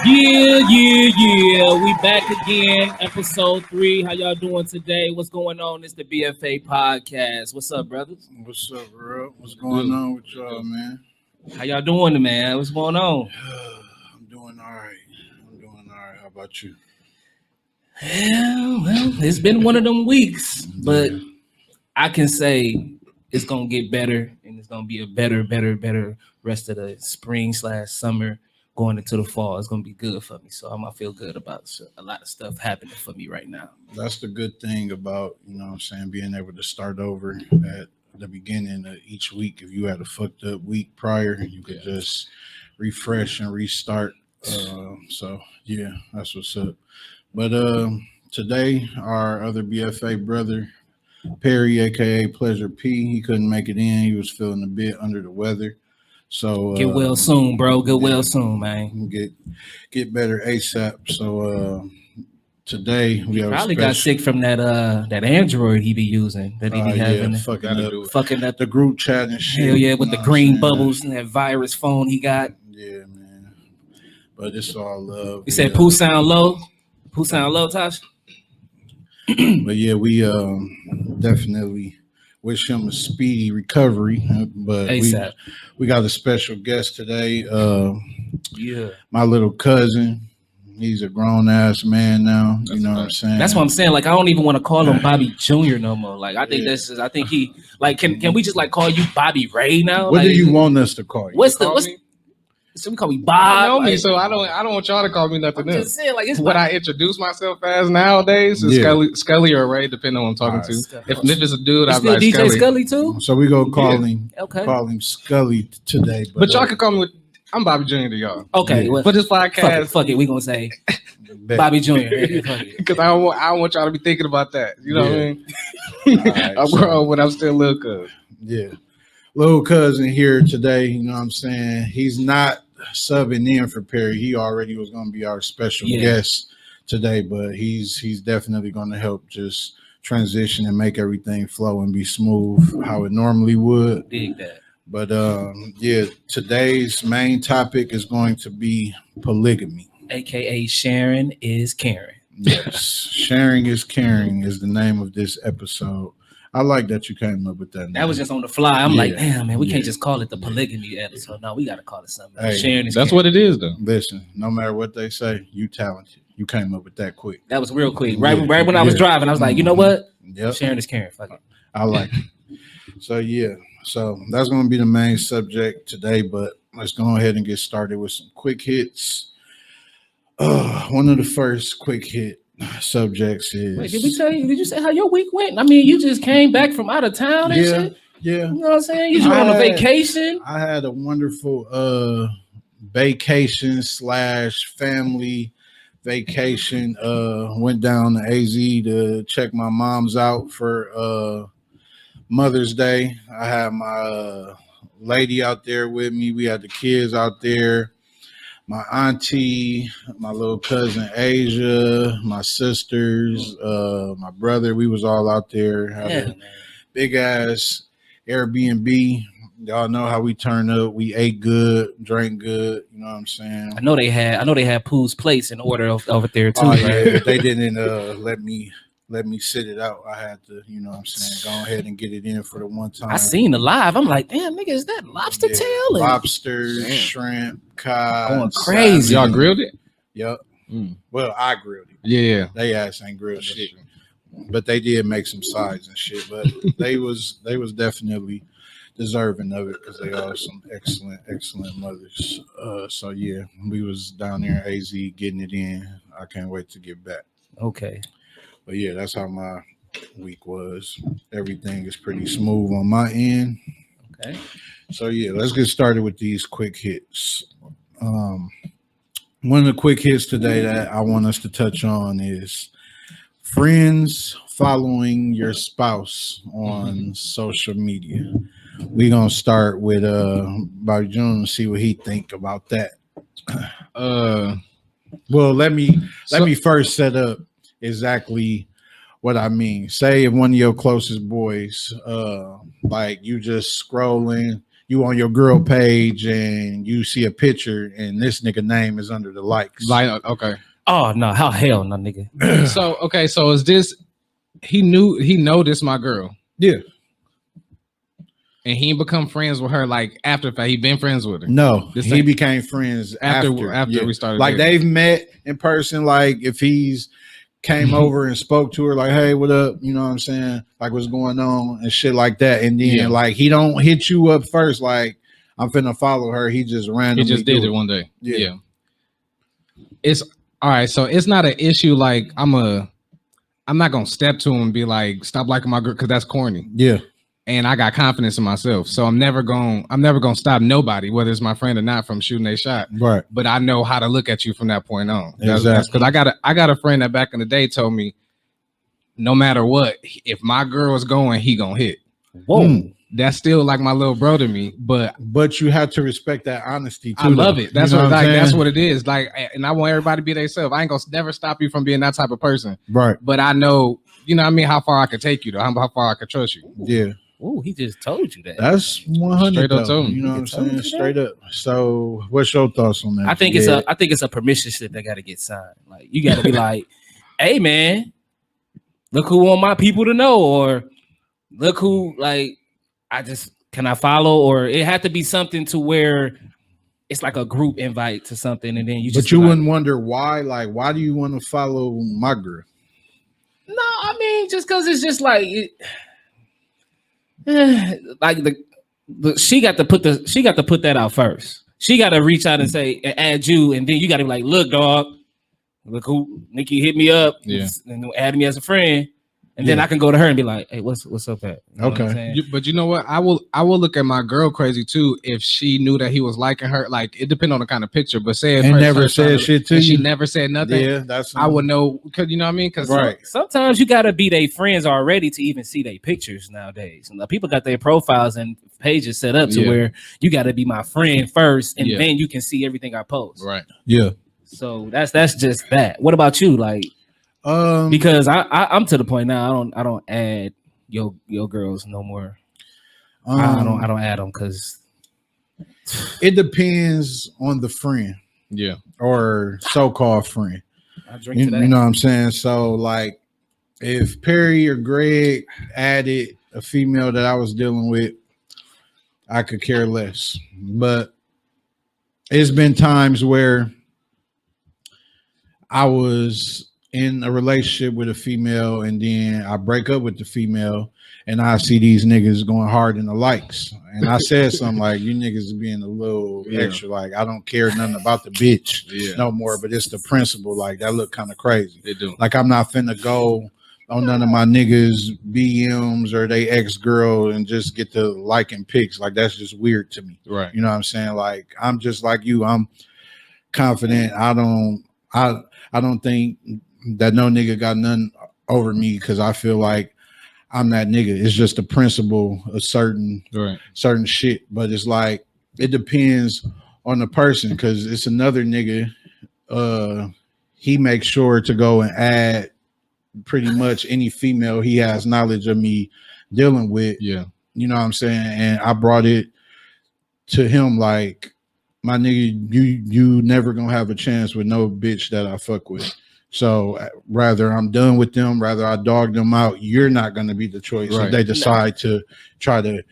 Yeah. We back again, episode 3. How y'all doing today? What's going on? It's the BFA podcast. What's up, brothers? What's up, bro? What's going on with y'all, man? How y'all doing, man? What's going on? I'm doing all right. How about you? Yeah, well, it's been one of them weeks, but I can say it's gonna get better, and it's gonna be a better rest of the spring/summer going into the fall. It's gonna be good for me, so I'm gonna feel good about a lot of stuff happening for me right now. That's the good thing about, being able to start over at the beginning of each week. If you had a fucked up week prior, you could just refresh and restart. So yeah, that's what's up. But today, our other BFA brother, Perry, aka Pleasure P, he couldn't make it in. He was feeling a bit under the weather. So get well soon, bro. Get well soon, man. Get better ASAP. So today we have probably got sick from that Android he be using that he be having, fucking up the group chat and shit. Hell yeah, with the green bubbles and that virus phone he got. Yeah, man. But it's all love. You said Pooh sound low. Pooh sound low, Tosh. But yeah, we definitely wish him a speedy recovery. But we got a special guest today. My little cousin. He's a grown ass man now. You know what I'm saying? That's what I'm saying. Like, I don't even want to call him Bobby Jr. no more. Like, I think I think he like can we just like call you Bobby Ray now? What do you want us to call you? So we call me Bob. I know me, so I don't want y'all to call me nothing else. Just saying, like, it's what I introduce myself as nowadays is Scully or Ray, depending on who I'm talking to. If it's a dude, I'd be like DJ Scully too. So we go call him. Okay. Call him Scully today. But y'all can call me with. I'm Bobby Jr. to y'all. Okay. Well, for this podcast, fuck it. We gonna say Bobby Jr. Because I don't want y'all to be thinking about that. You know what I mean? Right, I'm grown when I'm still little cousin. Yeah, little cousin here today. You know what I'm saying? He's not subbing in for Perry. He already was going to be our special guest today, but he's definitely going to help just transition and make everything flow and be smooth how it normally would. Dig that. But today's main topic is going to be polygamy, aka sharing is caring. Yes, sharing is caring is the name of this episode. I like that you came up with that name. That was just on the fly. I'm like, damn, man, we can't just call it the polygamy episode. No, we got to call it something. Hey, sharing is that's caring. what it is, though. Listen, no matter what they say, you talented. You came up with that quick. That was real quick. Right when I was driving, I was like, you know what? Yep. Sharing is caring. Fuck it. I like it. So that's going to be the main subject today, but let's go ahead and get started with some quick hits. One of the first quick hit subjects is. Wait, did you say how your week went? I mean, you just came back from out of town and shit? Yeah. You know what I'm saying? You just on a vacation? I had a wonderful vacation / family vacation. Went down to AZ to check my mom's out for Mother's Day. I had my lady out there with me. We had the kids out there. My auntie, my little cousin Asia, my sisters, my brother. We was all out there. Had a big ass Airbnb. Y'all know how we turn up. We ate good, drank good. You know what I'm saying? I know they had Pooh's place in order over there too. Oh, yeah. They didn't let me sit it out. I had to, you know what I'm saying, go ahead and get it in for the one time. I seen the live. I'm like, damn, nigga, is that lobster tail? Lobster, shrimp, cod. Going crazy. Y'all grilled it? Yep. Well, I grilled it. Yeah. They ass ain't grilled shit. But they did make some sides and shit. But they was definitely deserving of it because they are some excellent mothers. So yeah, we was down there in AZ getting it in. I can't wait to get back. Okay. But yeah, that's how my week was. Everything is pretty smooth on my end. Okay. So yeah, let's get started with these quick hits. One of the quick hits today that I want us to touch on is friends following your spouse on social media. We're gonna start with Bobby June and see what he think about that. Well, let me first set up exactly what I mean. Say if one of your closest boys, like you just scrolling, you on your girl page and you see a picture and this nigga name is under the likes. Like, okay. Oh no, how hell no, nigga. So is this? He know this my girl. Yeah. And he ain't become friends with her like after he been friends with her. No, This he ain't- became friends after yeah. we started. like dating. they've met in person. Like if he's came over and spoke to her, like, hey, what up? You know what I'm saying? Like, what's going on and shit like that. And then like he don't hit you up first. Like, I'm finna follow her. He just randomly He just did it one day. Yeah. It's all right. So it's not an issue. Like I'm not gonna step to him and be like, stop liking my girl, because that's corny. Yeah. And I got confidence in myself, so I'm never gonna stop nobody, whether it's my friend or not, from shooting a shot. Right. But I know how to look at you from that point on. Exactly. Because I got a friend that back in the day told me, no matter what, if my girl is going, he gonna hit. Whoa. That's still like my little bro to me, but you have to respect that honesty too. I love it. That's You know what I'm saying? that's what it is. Like, and I want everybody to be themselves. I ain't gonna never stop you from being that type of person. Right. But I know, you know what I mean, how far I could take you though, how far I could trust you. Yeah. Ooh, he just told you that. That's 100. Straight up though. told him. You know what I'm He told saying? you that? Straight up. So, what's your thoughts on that? I think it's a permission slip that got to get signed. Like you got to be like, hey man, look who want my people to know, or look who like can I follow, or it had to be something to where it's like a group invite to something, and then you just. But you wouldn't wonder why. Like, why do you want to follow my girl? No, I mean just because it's just like. Like she got to put that out first. She got to reach out and say and add you, and then you got to be like, look, dog, look who Nikki hit me up, and add me as a friend, and then I can go to her and be like, hey, what's up at? You know what I'm saying? But you know what? I will look at my girl crazy too if she knew that he was liking her. Like it depends on the kind of picture, but say if And her never son said shit to you. She never said nothing. Yeah, that's. I would know, because you know what I mean. Because right. Sometimes you gotta be their friends already to even see their pictures nowadays. And people got their profiles and pages set up to where you gotta be my friend first, and then you can see everything I post. Right. Yeah. So that's just that. What about you? Like, because I'm to the point now. I don't add your girls no more. I don't add them because it depends on the friend. Yeah. Or so-called friend. I drink to that. You know what I'm saying? So like if Perry or Greg added a female that I was dealing with, I could care less. But it's been times where I was in a relationship with a female and then I break up with the female and I see these niggas going hard in the likes. And I said something like, you niggas being a little extra. Like, I don't care nothing about the bitch no more, but it's the principle. Like, that look kind of crazy. They do. Like, I'm not finna go on none of my niggas BMs or they ex-girl and just get to liking pics. Like, that's just weird to me. Right. You know what I'm saying? Like, I'm just like you. I'm confident. I don't think that no nigga got none over me because I feel like I'm that nigga. It's just the principle of certain shit. But it's like it depends on the person because it's another nigga. He makes sure to go and add pretty much any female he has knowledge of me dealing with. Yeah. You know what I'm saying? And I brought it to him like, my nigga, you never gonna have a chance with no bitch that I fuck with. So rather I'm done with them, rather I dog them out. You're not going to be the choice if they decide to try to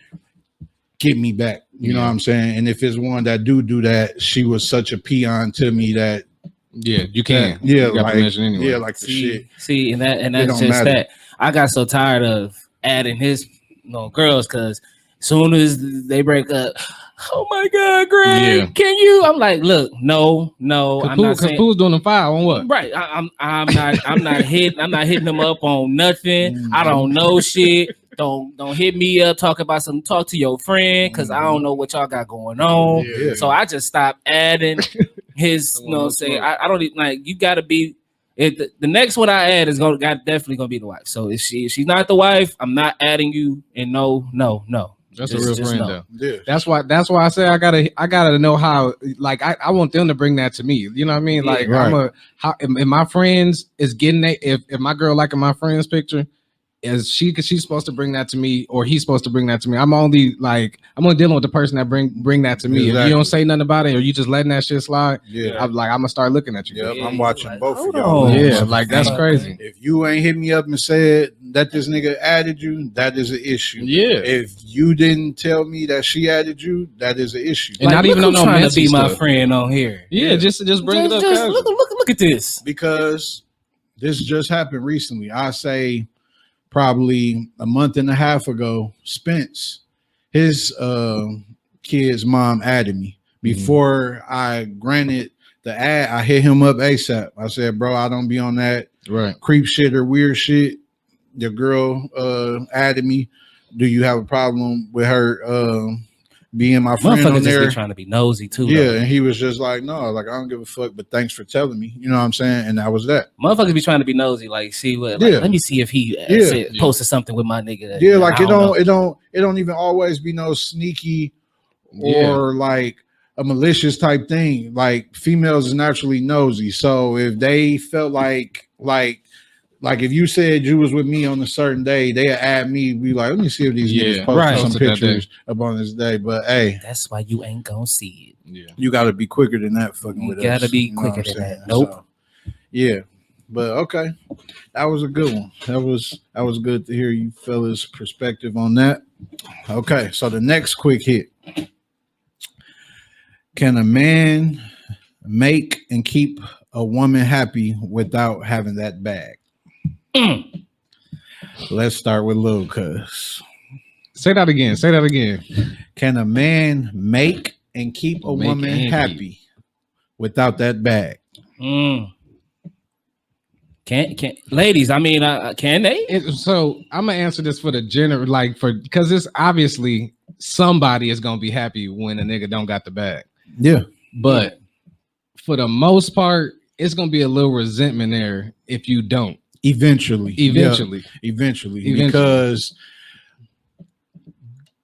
get me back. You know what I'm saying? And if it's one that do that, she was such a peon to me that you can. You like anyway. Yeah, like the shit. See, and that's just that. I got so tired of adding his girls because as soon as they break up, oh my God, Greg, can you? I'm like, look, no, I'm not saying. Who's doing the file on what? Right, I'm not hitting them up on nothing. I don't know shit. Don't hit me up. Talk to your friend because I don't know what y'all got going on. Yeah. So I just stopped adding his. Say I don't even like. You got to be. The next one I add is definitely gonna be the wife. So if she's not the wife, I'm not adding you. And no. That's a real friend though. Yeah. That's why I say I gotta know how. Like I want them to bring that to me. You know what I mean? Like if my friends is getting that, if my girl liking my friend's picture, is she, because she's supposed to bring that to me, or he's supposed to bring that to me. I'm only dealing with the person that bring that to me. If you don't say nothing about it, or you just letting that shit slide, I'm gonna start looking at you. Yep, Yeah, I'm watching like, both of hold y'all. on. Yeah, like that's crazy. If you ain't hit me up and said that this nigga added you, that is an issue. Yeah. If you didn't tell me that she added you, that is an issue. And not even on no trying to messy be my stuff. friend on here. Yeah, just bring it up. Just casual. look at this. Because this just happened recently. I say probably a month and a half ago, Spence, his kid's mom added me. Before I granted the ad, I hit him up ASAP. I said, bro, I don't be on that creep shit or weird shit. Your girl added me. Do you have a problem with her being my friend on Motherfuckers there? just be trying to be nosy too. Yeah, though. and he was just like, no, like I don't give a fuck, but thanks for telling me. You know what I'm saying? And that was that. Motherfuckers be trying to be nosy, like see what. Yeah. Let me see if he posted something with my nigga. Yeah, like I it don't even always be no sneaky or like a malicious type thing. Like females is naturally nosy, so if they felt like if you said you was with me on a certain day, they add me, be like, let me see if these niggas post some pictures up on this day. But hey, that's why you ain't gonna see it. Yeah, you got to be quicker than that. Fucking with us. You gotta be You know quicker what I'm than that. saying? Nope. So, yeah, but okay, that was a good one. That was good to hear you fellas' perspective on that. Okay, so the next quick hit: can a man make and keep a woman happy without having that bag? Let's start with Lil Cuz. Say that again. Can a man make and keep a woman happy without that bag? Can ladies? I mean, can they? So I'm gonna answer this for the general, because it's obviously somebody is gonna be happy when a nigga don't got the bag. Yeah, but for the most part, it's gonna be a little resentment there if you don't. Eventually, because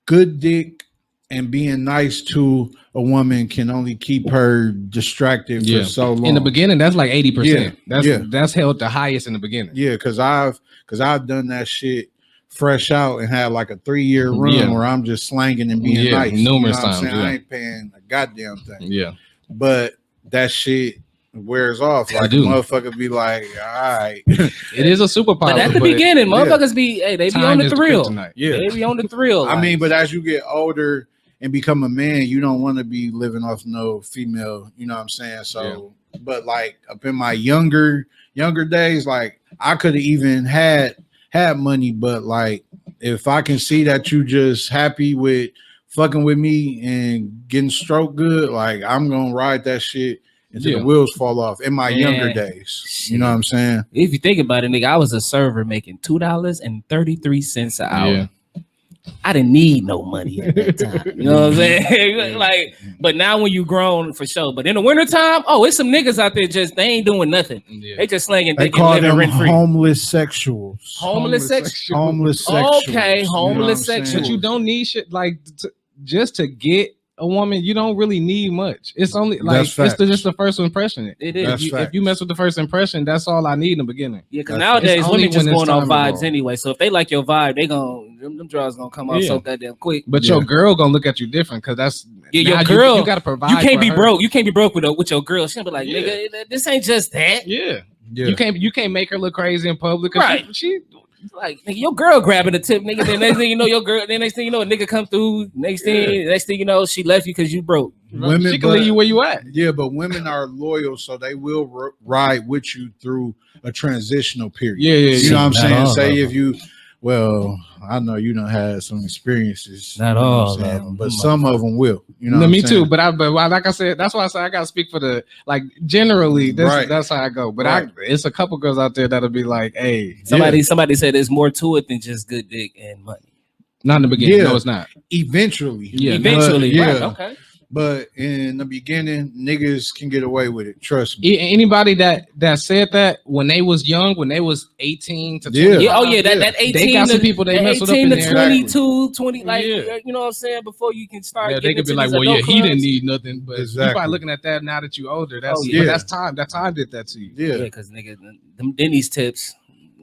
good dick and being nice to a woman can only keep her distracted for so long. In the beginning, that's like 80%. That's held the highest in the beginning. Yeah, because I've done that shit fresh out and had like a 3-year run where I'm just slanging and being nice numerous times. I ain't paying a goddamn thing. Yeah, but that shit wears off. Like a motherfucker be like, all right. It is a superpower. But at the beginning, motherfuckers be they be on the thrill. Yeah, they be on the thrill. I mean, but as you get older and become a man, you don't want to be living off no female, you know what I'm saying? So but like up in my younger days, like I could have even had money, but like if I can see that you just happy with fucking with me and getting stroked good, like I'm gonna ride that shit until the wheels fall off in my younger days. You know what I'm saying? If you think about it, nigga, I was a server making $2.33 an hour. Yeah. I didn't need no money at that time. You know what I'm saying? Like, but now when you grown for sure. But in the wintertime, it's some niggas out there they ain't doing nothing. Yeah. They just slanging. They call them homeless sexuals. Homeless sexuals. Homeless sexuals. Okay, homeless sexuals. But you don't need shit just to get a woman. You don't really need much. It's only it's just the first impression. It is. If you mess with the first impression, that's all I need in the beginning. Yeah, because nowadays women just going on vibes anyway. So if they like your vibe, they them draws gonna come out so goddamn quick. But your girl gonna look at you different because that's your girl. You gotta provide. You can't be broke. You can't be broke with your girl. She'll be like, nigga, this ain't just that. Yeah. You can't make her look crazy in public. Right. She like, nigga, your girl grabbing the tip, nigga. Then next thing you know, your girl. Then next thing you know, a nigga come through. Next thing you know, she left you because you broke. Women, she can leave you where you at. Yeah, but women are loyal, so they will ride with you through a transitional period. Yeah. You know what I'm saying? Say if you, I know you done had some experiences. Not all, man, but some of them will. You know, me too. But like I said, that's why I say I gotta speak for the generally. That's how I go. But it's a couple girls out there that'll be like, hey, somebody said there's more to it than just good dick and money. Not in the beginning. No, it's not. Eventually. Eventually. Right. Okay. But in the beginning, niggas can get away with it. Trust me. Anybody that said that when they was young, when they was 18 to 20. That 18 they got some people they mess with up in there. 22, 20, you know what I'm saying? Before you can start getting they could be like, he didn't need nothing. But you probably looking at that now that you older. But that's time. That time did that to you. Yeah, because nigga, them Denny's tips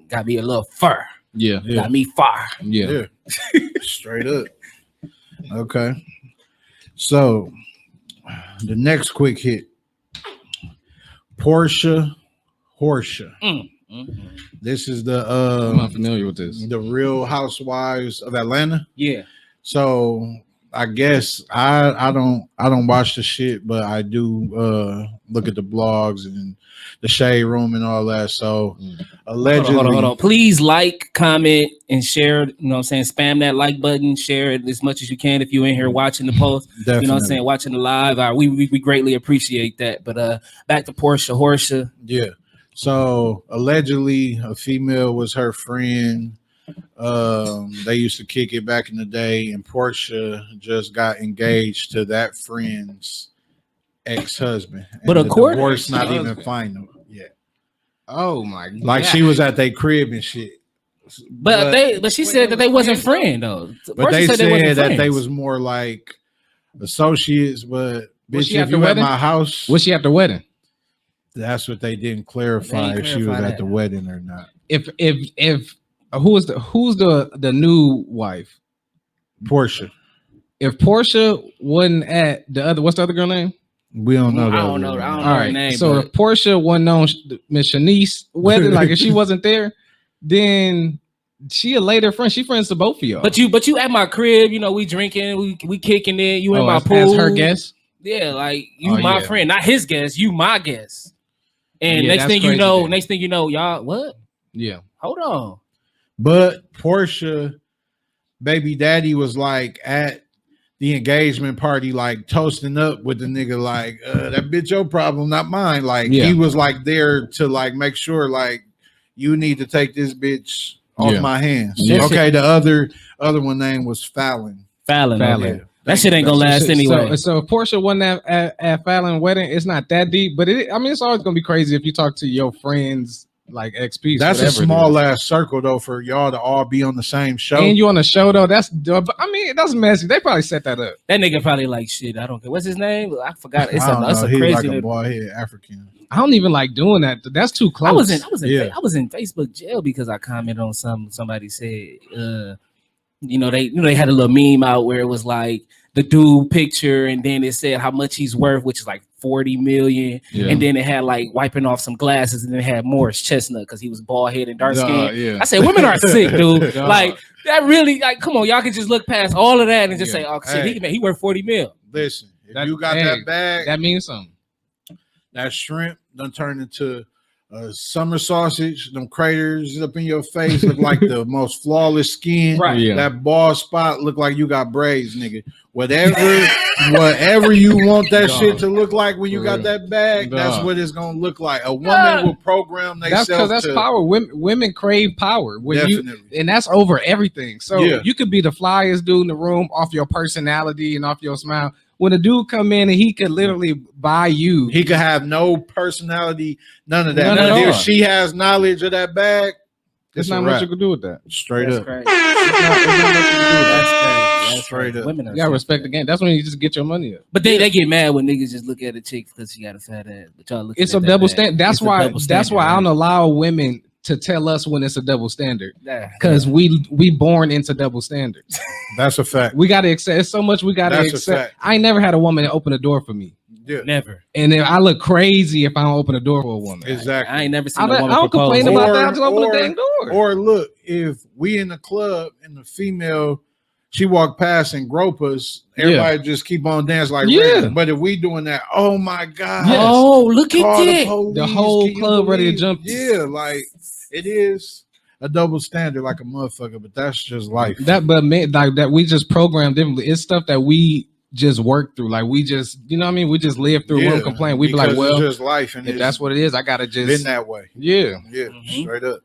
got me a little fur. Yeah. Got me fire. Yeah. Straight up. Okay. So the next quick hit. Portia Horsha. This is the I'm not familiar with this. The Real Housewives of Atlanta. Yeah. So I guess I don't watch the shit, but I do look at the blogs and the shade room and all that. So allegedly, hold on. Please like, comment, and share. You know what I'm saying? Spam that like button, share it as much as you can if you're in here watching the post. Definitely. You know what I'm saying? Watching the live. We greatly appreciate that. But back to Portia Horsha. Yeah. So allegedly a female was her friend. They used to kick it back in the day, and Portia just got engaged to that friend's ex-husband. But the according divorce not even final yet. Oh my god. Like she was at their crib and shit. But she said that they wasn't friends though. But Portia they said wasn't that they friends. was more like associates. But Was bitch, she at if the you at wedding? my house, Was she at the wedding? that's what they didn't clarify They didn't if she was clarify at that. the wedding or not. If who's the new wife? Portia, If Portia wasn't at the other, what's the other girl name? we don't know. I that don't know. one. I don't All know her right. name. So but if Portia wasn't on Miss Shanice's wedding, like if she wasn't there, then she a later friend. She friends to both of y'all. but you at my crib, you know, we drinking, we kicking it. You in my as pool. her guest. Yeah, like you Oh, my yeah. friend, not his guest. You my guest. And Yeah, next that's thing you crazy know, then. y'all what? Yeah. Hold on. But Portia, baby daddy was like at the engagement party, like toasting up with the nigga, like that bitch your problem, not mine. Like Yeah. he was like there to like make sure like you need to take this bitch off Yeah. my hands. Yeah. Okay, the other one name was Fallon. Fallon. Fallon. Okay. That shit ain't gonna last anyway. So if Portia wasn't at Fallon's wedding, it's not that deep, but it's always gonna be crazy if you talk to your friends like XP. That's a small ass circle though for y'all to all be on the same show. And you on the show though, that's that's messy. They probably set that up. That nigga probably like shit. I don't care. What's his name? I forgot. It's I don't know. a He's crazy. like a bald head African. I don't even like doing that. That's too close. Yeah. I was in Facebook jail because I commented on somebody said they had a little meme out where it was like the dude picture and then it said how much he's worth, which is like 40 million. Yeah. And then it had like wiping off some glasses and then it had Morris Chestnut because he was bald head and dark skin. Yeah. I said, women are sick, dude. Dog. Like that really, like, come on, y'all can just look past all of that and just Yeah. say, oh shit, he worth 40 mil. Listen, if That- you got hey, that bag, That means something. that shrimp done turned into summer sausage. Them craters up in your face look like the most flawless skin. Right. Yeah. That bald spot look like you got braids, nigga. Whatever you want that Dog. shit to look like when you For got real. that bag, that's Dog. what it's gonna look like. A woman Yeah. will program That's themselves. because that's power. Women crave power. When Definitely. and that's over everything. So Yeah. you could be the flyest dude in the room off your personality and off your smile. When a dude come in and he could literally buy you, He could have no personality, none of that. None But at if all. she has knowledge of that bag, there's it's not a much wrap. you can do with that. Straight That's up. crazy. There's not much you can do with that. That's crazy. That's Straight crazy. up. Women are You gotta sick. respect the game. That's when you just get your money up. But they get mad when niggas just look at a chick because she got a fat ass. But y'all look It's at a that double bad. standard. That's It's a why. double That's why I don't standard, allow women to tell us when it's a double standard right? because we born into double standards. That's a fact. We gotta accept. It's so much we gotta That's a accept. fact. I ain't never had a woman open a door for me, Yeah, Never. and then I look crazy if I don't open a door for a woman. exactly. I ain't never seen I a don't, woman I don't propose. complain about Or- that. I just open or- the dang door. Or look, if we in the club and the female, she walked past and grope us, everybody just keep on dancing like Yeah. regular. But if we doing that, oh my god, Yes. Oh, look at call the that. police, The whole can you club ready to believe? jump. Yeah, like it is a double standard like a motherfucker, but that's just life. That, but man, like that, we just program differently. It's stuff that we just work through. Like we just, you know what I mean? We just live through. We don't complain. We be like, because well, it's just life, and if it's that's what it is, I gotta been just, that way. yeah, Yeah, Mhm. straight up.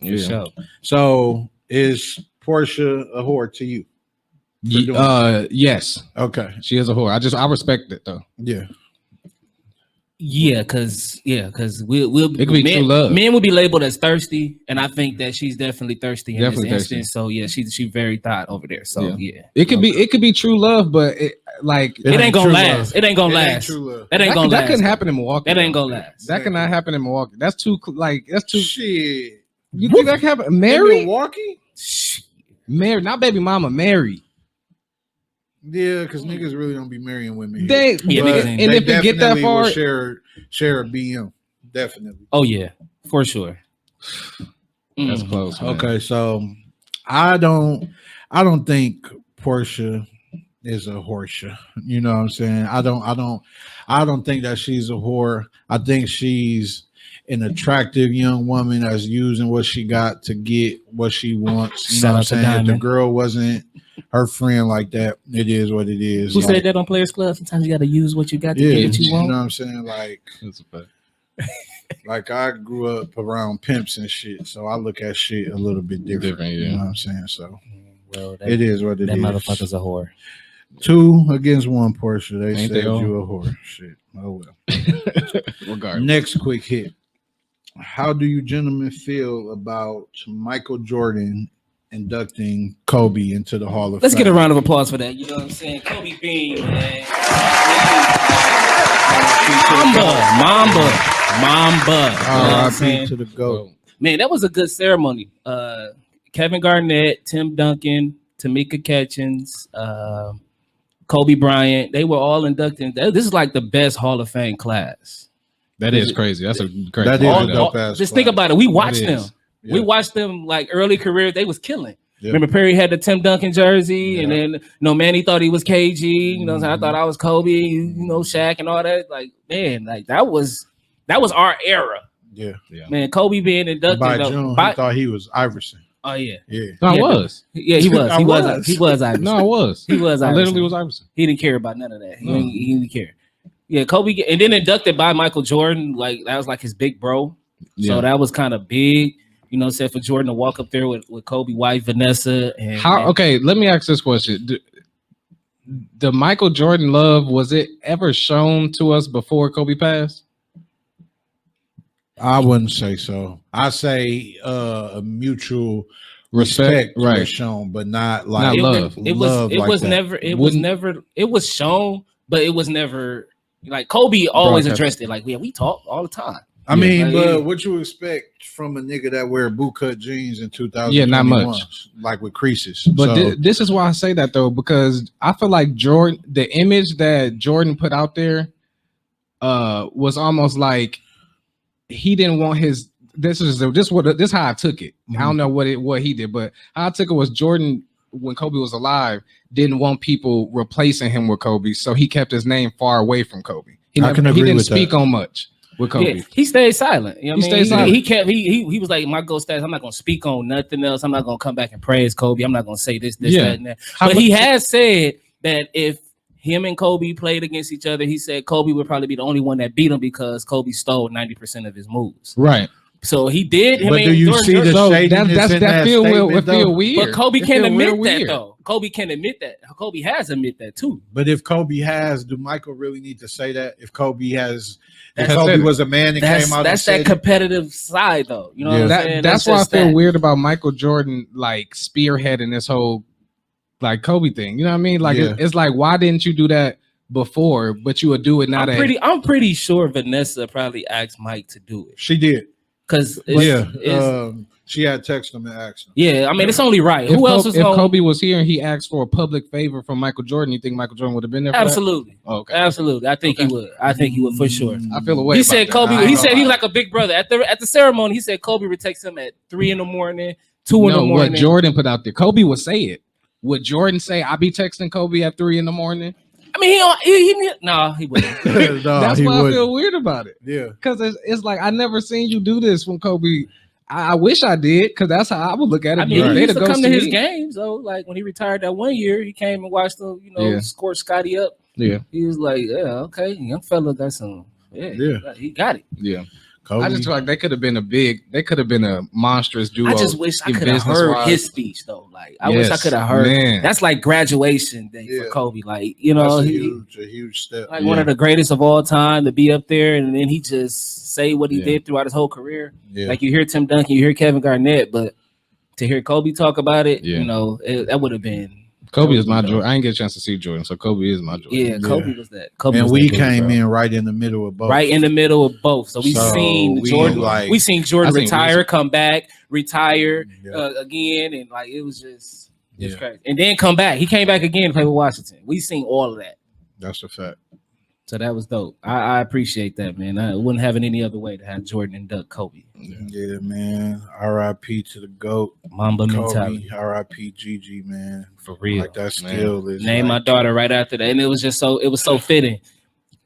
For sure. So is Portia a whore to you? Yes, Okay, she is a whore. I respect it though. yeah. Yeah, because we'll It could be true love. Men will be labeled as thirsty, and I think that she's definitely thirsty in Definitely this thirsty. instance. So yeah, she's very thought over there. So yeah. It could be true love, but it It ain't gonna true last. love. It ain't gonna It ain't last. true love. That ain't gonna that last. couldn't happen in Milwaukee. That ain't though. gonna last. That cannot happen in Milwaukee. That's too. Shit. You think that can happen? In Mary? Milwaukee? Mary, not baby mama, Mary. Yeah, because niggas really don't be marrying women. Here. They, Yeah, But niggas and ain't- if it get that definitely far, will share a BM. Definitely. Oh yeah, for sure. that's Mm. close. Man. Okay, so I don't think Portia is a whoresia. You know what I'm saying? I don't think that she's a whore. I think she's an attractive young woman that's using what she got to get what she wants. You Shout know what I'm out to saying? If the Diamond. girl wasn't her friend like that, it is what it is. Who Like, said that on Players Club? Sometimes you got to use what you got to yeah, get what you you know want. what I'm saying? That's a fact. Like I grew up around pimps and shit, so I look at shit a little bit different. Different, yeah. You know what I'm saying? So Well, it is what it that is. motherfucker's a whore. 2 against 1, Portia. They Ain't said they all? you a whore. Shit. Oh well. Regardless. Next quick hit. How do you gentlemen feel about Michael Jordan inducting Kobe into the Hall of Let's Fame? get a round of applause for that. You know what I'm saying? Kobe Bean, man. Mamba. You know what I'm saying? R.I.P. to the GOAT. Man, that was a good ceremony. Kevin Garnett, Tim Duncan, Tamika Catchings, Kobe Bryant, they were all inducted. This is like the best Hall of Fame class. That is crazy. That's a crazy. That is All- a dope ass Just class. think about it. We watched That them. is. Yeah. We watched them like early career. They was killing. Yeah. Remember Perry had the Tim Duncan jersey, and Yeah. then Manny thought he was KG. You know, what I'm saying? I Mhm. thought I was Kobe. You know, Shaq and all that. Like, man, like that was our era. Yeah. Man, Kobe being inducted. By though, June, he thought he was Iverson. oh yeah, Yeah. No, I Yeah, was. yeah, he was. I He was. was. He was Iverson. No, I was. He was. I Iverson. literally was Iverson. He didn't care about none of that. No. He didn't care. Yeah, Kobe, and then inducted by Michael Jordan. Like that was like his big bro. Yeah. So that was kind of big. You know, said for Jordan to walk up there with Kobe, wife Vanessa, and How? Okay, let me ask this question: the Michael Jordan love, was it ever shown to us before Kobe passed? I wouldn't say so. I say a mutual Respect, respect right. was shown, but not like Not love. It love was like that. never. It was Wouldn't- never. It was shown, but it was never like Kobe always Broadcast. addressed it. Like, yeah, we talk all the time. I mean, Like, but yeah. what you expect from a nigga that wear bootcut jeans in 2000? Yeah, not much. Like with creases. But So, this is why I say that though, because I feel like Jordan, the image that Jordan put out there, was almost like he didn't want his. This how I took it. I don't know what he did, but how I took it was Jordan, when Kobe was alive, didn't want people replacing him with Kobe, so he kept his name far away from Kobe. I can agree he didn't with speak that. on much with Kobe. Yeah, he stayed silent. You know what He I mean? stayed silent. He kept. He was like, my goal status. I'm not gonna speak on nothing else. I'm not gonna come back and praise Kobe. I'm not gonna say this, Yeah. that, and that. How But he much- has said that if him and Kobe played against each other, he said Kobe would probably be the only one that beat him because Kobe stole 90% of his moves. Right. So he did. but do you see the So shadiness in that feel statement, though? weird. But Kobe It can't feel real admit that weird. though. Kobe can admit that. Kobe has admit that too. But if Kobe has, do Michael really need to say that? If Kobe has, if That's Kobe it. was a man that That's came out that's and that said it, competitive side though. You know Yeah. what I'm saying? That's why I just feel that. weird about Michael Jordan like spearheading this whole like Kobe thing. You know what I mean? Like Yeah. it's like, why didn't you do that before? But you would do it now. I'm pretty sure Vanessa probably asked Mike to do it she did. because She had texted him and asked him. yeah. I mean, it's only right. If Who else was if going? Kobe was here and he asked for a public favor from Michael Jordan, you think Michael Jordan would have been there? For Absolutely, That? Oh, okay. absolutely. I think he would. I think he would for sure. I feel away. He about said that. Kobe. I ain't He gonna said he was lie. like a big brother at the ceremony. He said Kobe would text him at 3 in the morning, 2 in the No, morning. what Jordan put out there. Kobe would say it. Would Jordan say, "I be texting Kobe at 3 in the morning"? I mean, he wouldn't. No, That's he why I wouldn't. feel weird about it. Yeah. Because it's like I never seen you do this when Kobe. I wish I did, because that's how I would look at it. I mean, But he they used the to come ghost to his me. games though. Like when he retired that one year, he came and watched him. Yeah. Score Scotty up. Yeah, He was like, yeah, okay, young fella got some. Yeah, he got it. yeah. Kobe. I just feel like they could have been a monstrous duo. I just wish I in could have heard business-wise. his speech though. Like I wish I Yes, could have heard. man. That's like graduation day Yeah. for Kobe. Like know, That's he a huge step. like one of the greatest of all time to be up there, and then he just say what he Yeah. did throughout his whole career. Yeah. Like you hear Tim Duncan, you hear Kevin Garnett, but to hear Kobe talk about it, Yeah. that would have been Kobe is my Jordan. I ain't get a chance to see Jordan, so Kobe is my Jordan. Yeah, Kobe was that. Kobe And was we that dude, came bro. in right in the middle of both. Right in the middle of both. So we seen Jordan. We seen Jordan retire, come back, retire again, and like it was just crazy. And then come back. He came back again to play with Washington. We seen all of that. That's a fact. So that was dope. I appreciate that, man. I wouldn't have it any other way to have Jordan and Duck Kobe. Yeah, man. R.I.P. to the GOAT. Mamba mentality. R.I.P. Gigi, man. For real. Like that skill is. Name my daughter right after that. And it was so fitting.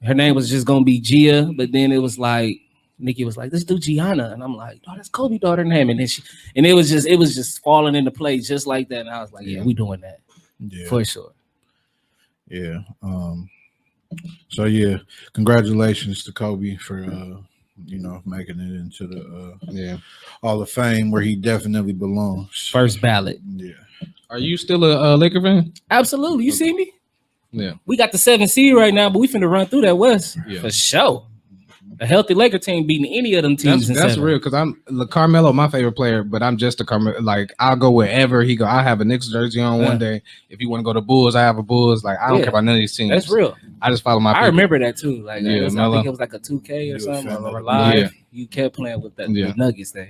Her name was just gonna be Gia, but then it was like Nikki was like, let's do Gianna. And I'm like, oh, that's Kobe's daughter name. And then it was just falling into place just like that. And I was like, yeah, we doing that. Yeah. For sure. Yeah. So yeah, congratulations to Kobe for making it into the Hall of Fame where he definitely belongs. First ballot. Yeah. Are you still a Laker fan? Absolutely. You see me? Yeah. We got the 7 seed right now, but we finna run through that West for sure. A healthy Laker team beating any of them teams. That's real because I'm Carmelo, my favorite player, but I'm just a Carmelo. Like I'll go wherever he go. I have a Knicks jersey on one day. If you want to go to Bulls, I have a Bulls. Like I don't care about none of these teams. That's real. I just follow my. I remember that too. Like I think it was like a 2K or something. Or live. Yeah. You kept playing with that the Nuggets there.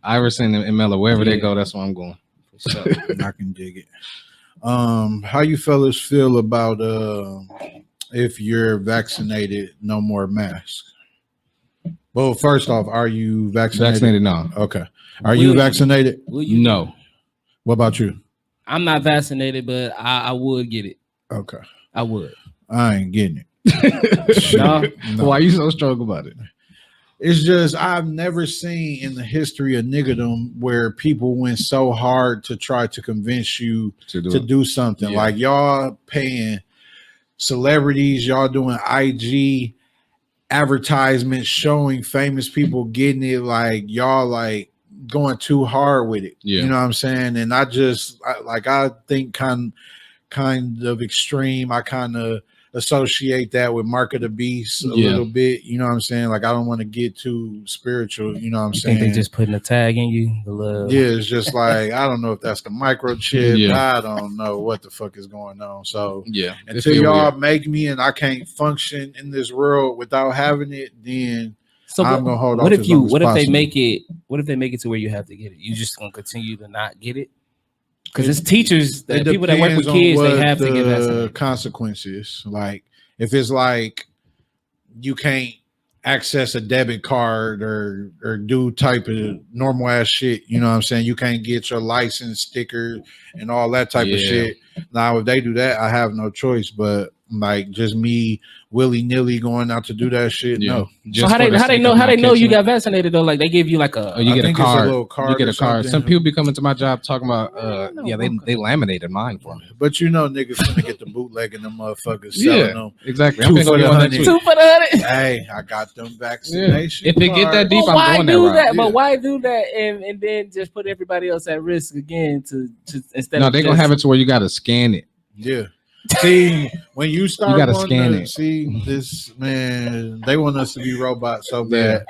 Iverson and Melo, wherever they go, that's where I'm going. So I can dig it. How you fellas feel about if you're vaccinated, no more masks? Well, first off, are you vaccinated? Vaccinated, no. Okay. Are you vaccinated? No. What about you? I'm not vaccinated, but I would get it. Okay. I would. I ain't getting it. No. Why are you so strong about it? It's just I've never seen in the history of niggerdom where people went so hard to try to convince you to do something. Like y'all paying celebrities, y'all doing IG advertisements showing famous people getting it, like y'all like going too hard with it. You know what I'm saying? And I think kind of extreme. I kind of associate that with Mark of the Beast a little bit. You know what I'm saying? Like I don't want to get too spiritual. You know what I'm saying? Think they just putting a tag in you? It's just like I don't know if that's the microchip. I don't know what the fuck is going on. So until y'all make me and I can't function in this world without having it, then I'm gonna hold on. What if they make it to where you have to get it? You just gonna continue to not get it? Because it's teachers, people that work with kids, they have to get vaccinated. Consequences. Like if it's like you can't access a debit card or do type of normal ass shit, you know what I'm saying? You can't get your license sticker and all that type of shit. Now, if they do that, I have no choice. But like just me willy-nilly going out to do that shit, no. So how they know you got vaccinated though? Like they give you like you get a card. A little card. You get a card. Some people be coming to my job talking about they laminated mine for me. But you know niggas gonna get the bootleg and them motherfuckers selling them. Exactly. 2 for the 100. 2 for the 100. Hey, I got them vaccination. If it get that deep, I'm going that route. But why do that and then just put everybody else at risk again to instead? No, they're gonna have it to where you gotta scan it. Yeah. See, when you start, you gotta scan it. See, this man, they want us to be robots so bad.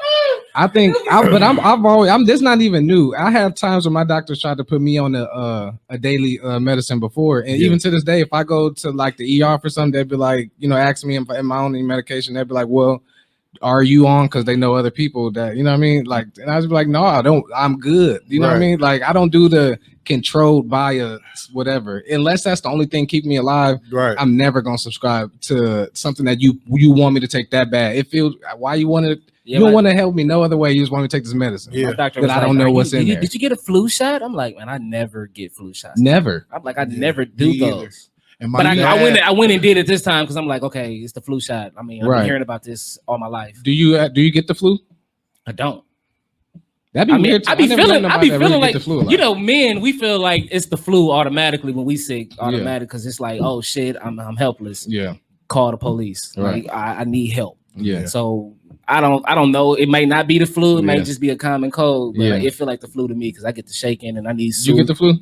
I think, I'm. This not even new. I have times when my doctors tried to put me on a daily medicine before, and even to this day, if I go to like the ER for something, they'd be like, ask me if I'm on any medication. They'd be like, well, are you on? Because they know other people that, you know what I mean? Like, and I was like, no, I don't. I'm good. You know what I mean? Like, I don't do the controlled by whatever, unless that's the only thing keeping me alive. Right. I'm never gonna subscribe to something that you want me to take that bad. It feels why you want to. You don't want to help me no other way. You just want me to take this medicine. My doctor was I don't know what's in there. Did you get a flu shot? I'm like, man, I never get flu shots. Never. I'm like, I never do those. But I went and did it this time because I'm like, okay, it's the flu shot. I mean, I've been hearing about this all my life. Do you get the flu? I don't. That'd be weird. I be feeling like men, we feel like it's the flu automatically when we sick, because it's like, oh shit, I'm helpless. Yeah. Call the police. Right. Like I need help. Yeah. So I don't know. It may not be the flu. It may just be a common cold. But it feel like the flu to me because I get the shaking and I need soup. You get the flu?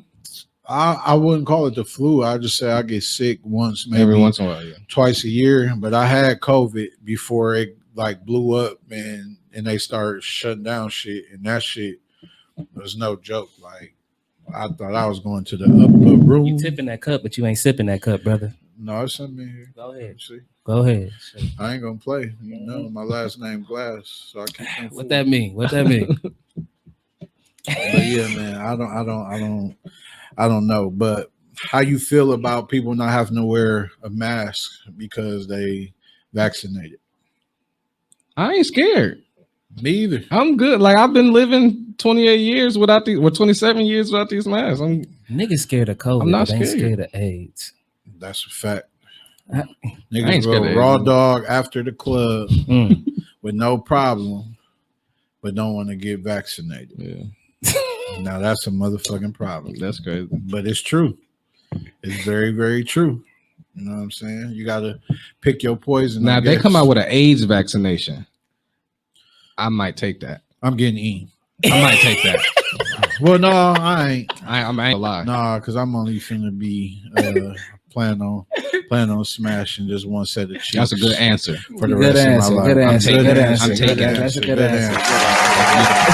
I wouldn't call it the flu. I just say I get sick once, maybe every once in a while, twice a year. But I had COVID before it like blew up and they started shutting down shit, and that shit was no joke. Like I thought I was going to the upper room. You tipping that cup, but you ain't sipping that cup, brother. No, it's something in here. Go ahead. See, Go ahead. I ain't gonna play. You know, my last name Glass, so I keep them What that mean? What that mean? But yeah, man, I don't know. But how you feel about people not having to wear a mask because they vaccinated? I ain't scared. Me either. I'm good. Like I've been living 28 years without these, or 27 years without these masks. Niggas scared of COVID. I'm not but ain't scared. scared of AIDS. That's a fact. I Niggas ain't scared go of raw AIDS. dog after the club Mm. with no problem, but don't want to get vaccinated. Yeah, Now that's a motherfucking problem. that's crazy. But it's true. It's very, very true. You know what I'm saying? You got to pick your poison. Now I if they guess. come out with an AIDS vaccination, I might take that. I'm getting E. I might take that. Well, no, I ain't. I ain't gonna lie. Nah, because I'm only finna be plan on smashing just one set of cheeks. That's a good answer. for the Good rest answer, of my life. good answer, I'm good taking answer. I'm taking it. That's a good Good answer.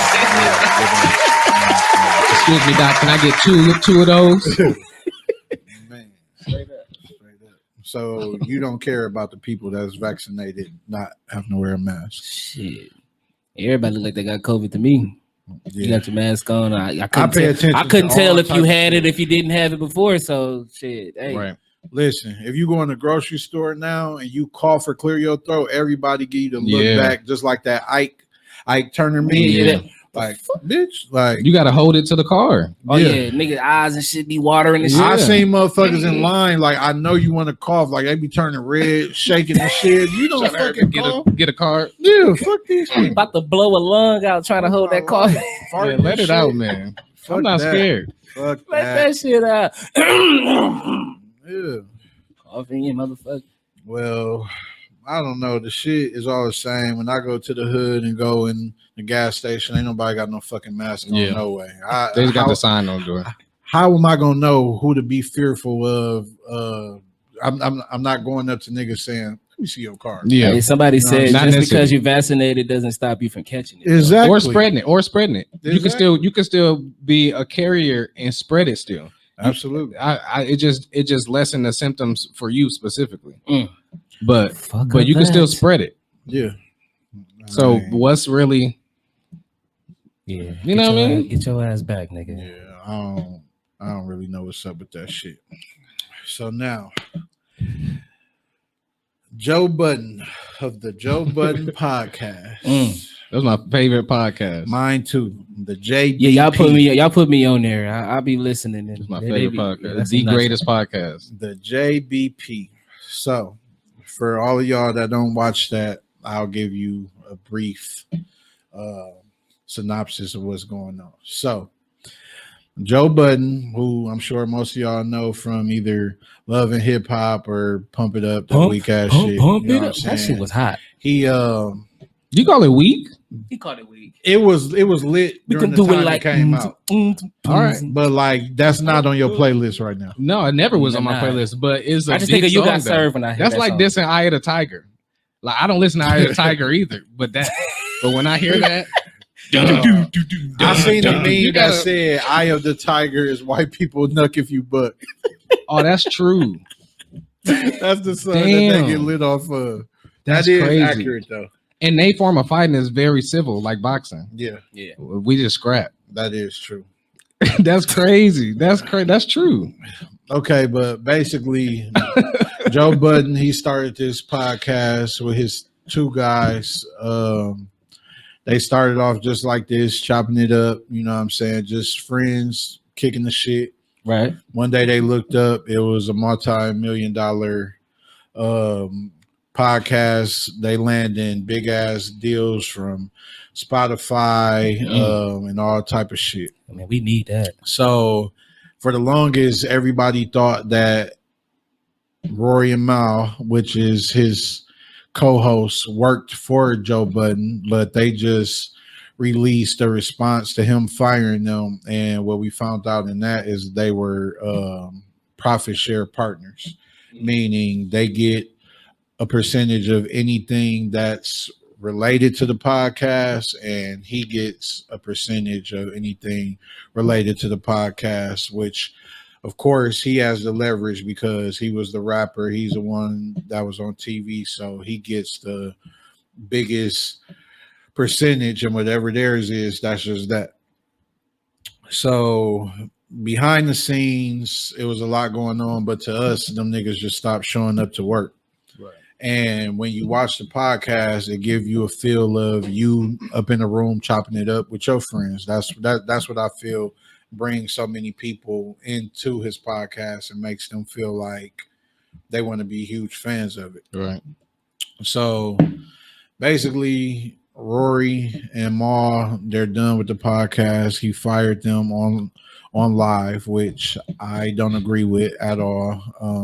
Excuse me, Doc. Can I get two of those? Man, straight up. So you don't care about the people that's vaccinated not having to wear a mask? Shit. Everybody look like they got COVID to me. You Yeah. got your mask on. I I couldn't pay tell, attention I couldn't to tell all if you types of had it shit. if you didn't have it before. So shit. Hey. Right. Listen, if you go in the grocery store now and you cough or clear your throat, everybody give you the look Yeah. back, just like that Ike Turner meme. Yeah. Like, bitch, like You got to hold it to the car. Oh yeah, nigga eyes and shit be watering and shit. I seen motherfuckers in line. Like, I know you want to cough. Like, they be turning red, shaking and shit. You don't fucking cough. Get a card. Yeah, fuck these I'm people. about to blow a lung out trying to hold that cough. Fart Yeah, and let it shit. out, man. Fuck I'm not that. scared. Fuck Let that. that shit out. Yeah. Coughing in, motherfucker. Well, I don't know. The shit is all the same. When I go to the hood and go in the gas station, ain't nobody got no fucking mask on. Yeah. No way. They just got the sign on the door. How am I gonna know who to be fearful of? I'm not going up to niggas saying, "Let me see your card." Yeah. Hey, somebody No, said not just necessary. because you're vaccinated doesn't stop you from catching it. Exactly. Or spreading it. You Exactly. can still be a carrier and spread it still. Absolutely. It just lessen the symptoms for you specifically. Mm. But Fuck you can still spread it. Yeah. So I mean, what's really Yeah, You know what I mean? Get your ass back, nigga. yeah, I don't really know what's up with that shit. So now, Joe Budden of the Joe Budden podcast. That's my favorite podcast. Mine too. The JBP. Yeah, y'all put me on there. I'll be listening. And It's my they favorite be- podcast. that's The a nice- greatest podcast. The JBP. So, for all of y'all that don't watch that, I'll give you a brief synopsis of what's going on. So, Joe Budden, who I'm sure most of y'all know from either Love and Hip Hop or Pump It Up, that weak ass shit. Pump you know it what up. I'm That saying? shit was hot. He You call it weak? He called it weak. it was lit We during can the do it time like it came out. All right. But like that's not on your playlist right now. No, it never was on my Nah. playlist, but it's a I just big think of you song, got though. served when I hear That's that like song. this in Eye of the Tiger. Like I don't listen to Eye of the Tiger either, but when I hear that, I seen a meme You that gotta- said "Eye of the Tiger" is white people nuck if you buck. oh, that's true. That's the song that Damn. they get lit off of. That's That is crazy. accurate though. And they form of fighting is very civil, like boxing. Yeah, We just scrap. that is true. That's crazy. That's true. Okay, but basically, Joe Budden, he started this podcast with his two guys. They started off just like this, chopping it up. You know what I'm saying? Just friends kicking the shit. Right. One day they looked up, it was a multi-million-dollar podcast. They land in big ass deals from Spotify and all type of shit. I mean, we need that. So for the longest, everybody thought that Rory and Mal, which is his co-host, worked for Joe Budden, but they just released a response to him firing them. And what we found out in that is they were profit share partners, meaning they get a percentage of anything that's related to the podcast, and he gets a percentage of anything related to the podcast, which of course he has the leverage because he was the rapper. He's the one that was on TV, so he gets the biggest percentage, and whatever theirs is, that's just that. So behind the scenes, it was a lot going on, but to us, them niggas just stopped showing up to work. Right. And when you watch the podcast, it gives you a feel of you up in the room chopping it up with your friends. That's what I feel brings so many people into his podcast and makes them feel like they want to be huge fans of it. Right. So basically, Rory and Ma, they're done with the podcast. He fired them on live, which I don't agree with at all.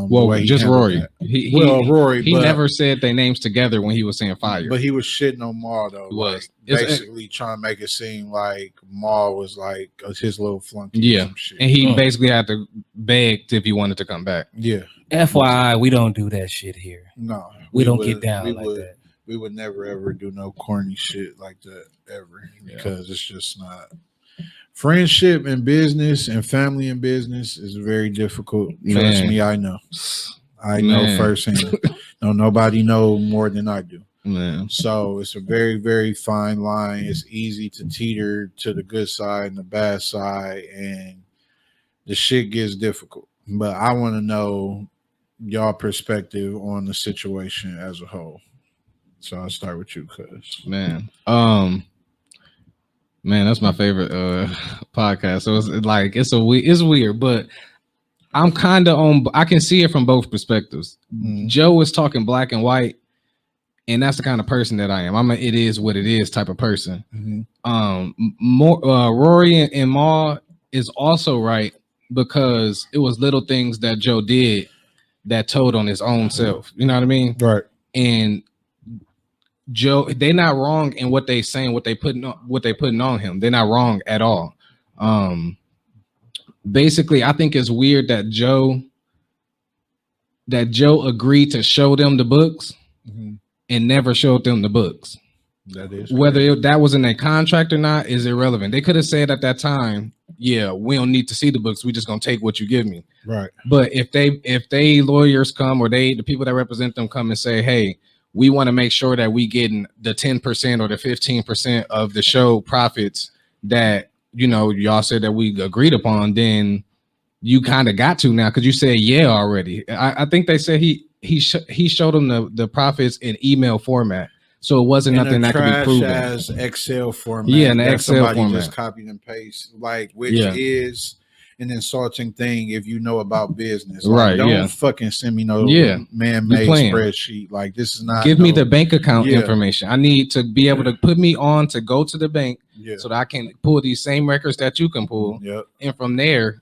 Well, just Rory. Rory. He never said their names together when he was saying fire. But he was shitting on Ma though. He was basically trying to make it seem like Ma was like his little flunky. Yeah, or some shit. and he basically had to beg if he wanted to come back. Yeah. FYI, we don't do that shit here. No, we don't get down like that. We would never ever do no corny shit like that ever because it's just not. Friendship and business and family and business is very difficult. Trust me, I know. I know firsthand. No, nobody know more than I do. Man. So it's a very, very fine line. It's easy to teeter to the good side and the bad side, and the shit gets difficult. But I want to know y'all perspective on the situation as a whole. So I'll start with you, cuz. Man, that's my favorite podcast. So it's weird, but I'm kind of on. I can see it from both perspectives. Mm-hmm. Joe is talking black and white, and that's the kind of person that I am. I'm a it is what it is type of person. Mm-hmm. Rory and Ma is also right because it was little things that Joe did that told on his own self. You know what I mean? Right. And Joe, they're not wrong in what they saying, what they putting on him. They're not wrong at all. Basically, I think it's weird that Joe agreed to show them the books and never showed them the books. That is whether that was in a contract or not is irrelevant. They could have said at that time, "Yeah, we don't need to see the books. We just gonna take what you give me." Right. But if they lawyers come or the people that represent them come and say, "Hey, we want to make sure that we getting the 10% or the 15% of the show profits that y'all said that we agreed upon," then you kind of got to now because you said yeah already. I think they said he showed them the profits in email format, so it wasn't nothing that could be proven. As Excel format. Yeah, in the Excel format. Just copied and paste, which is an insulting thing if you know about business. Right. Don't fucking send me no man-made spreadsheet. Like, this is not. Give me the bank account information. I need to be able to put me on to go to the bank so that I can pull these same records that you can pull. Yep. And from there,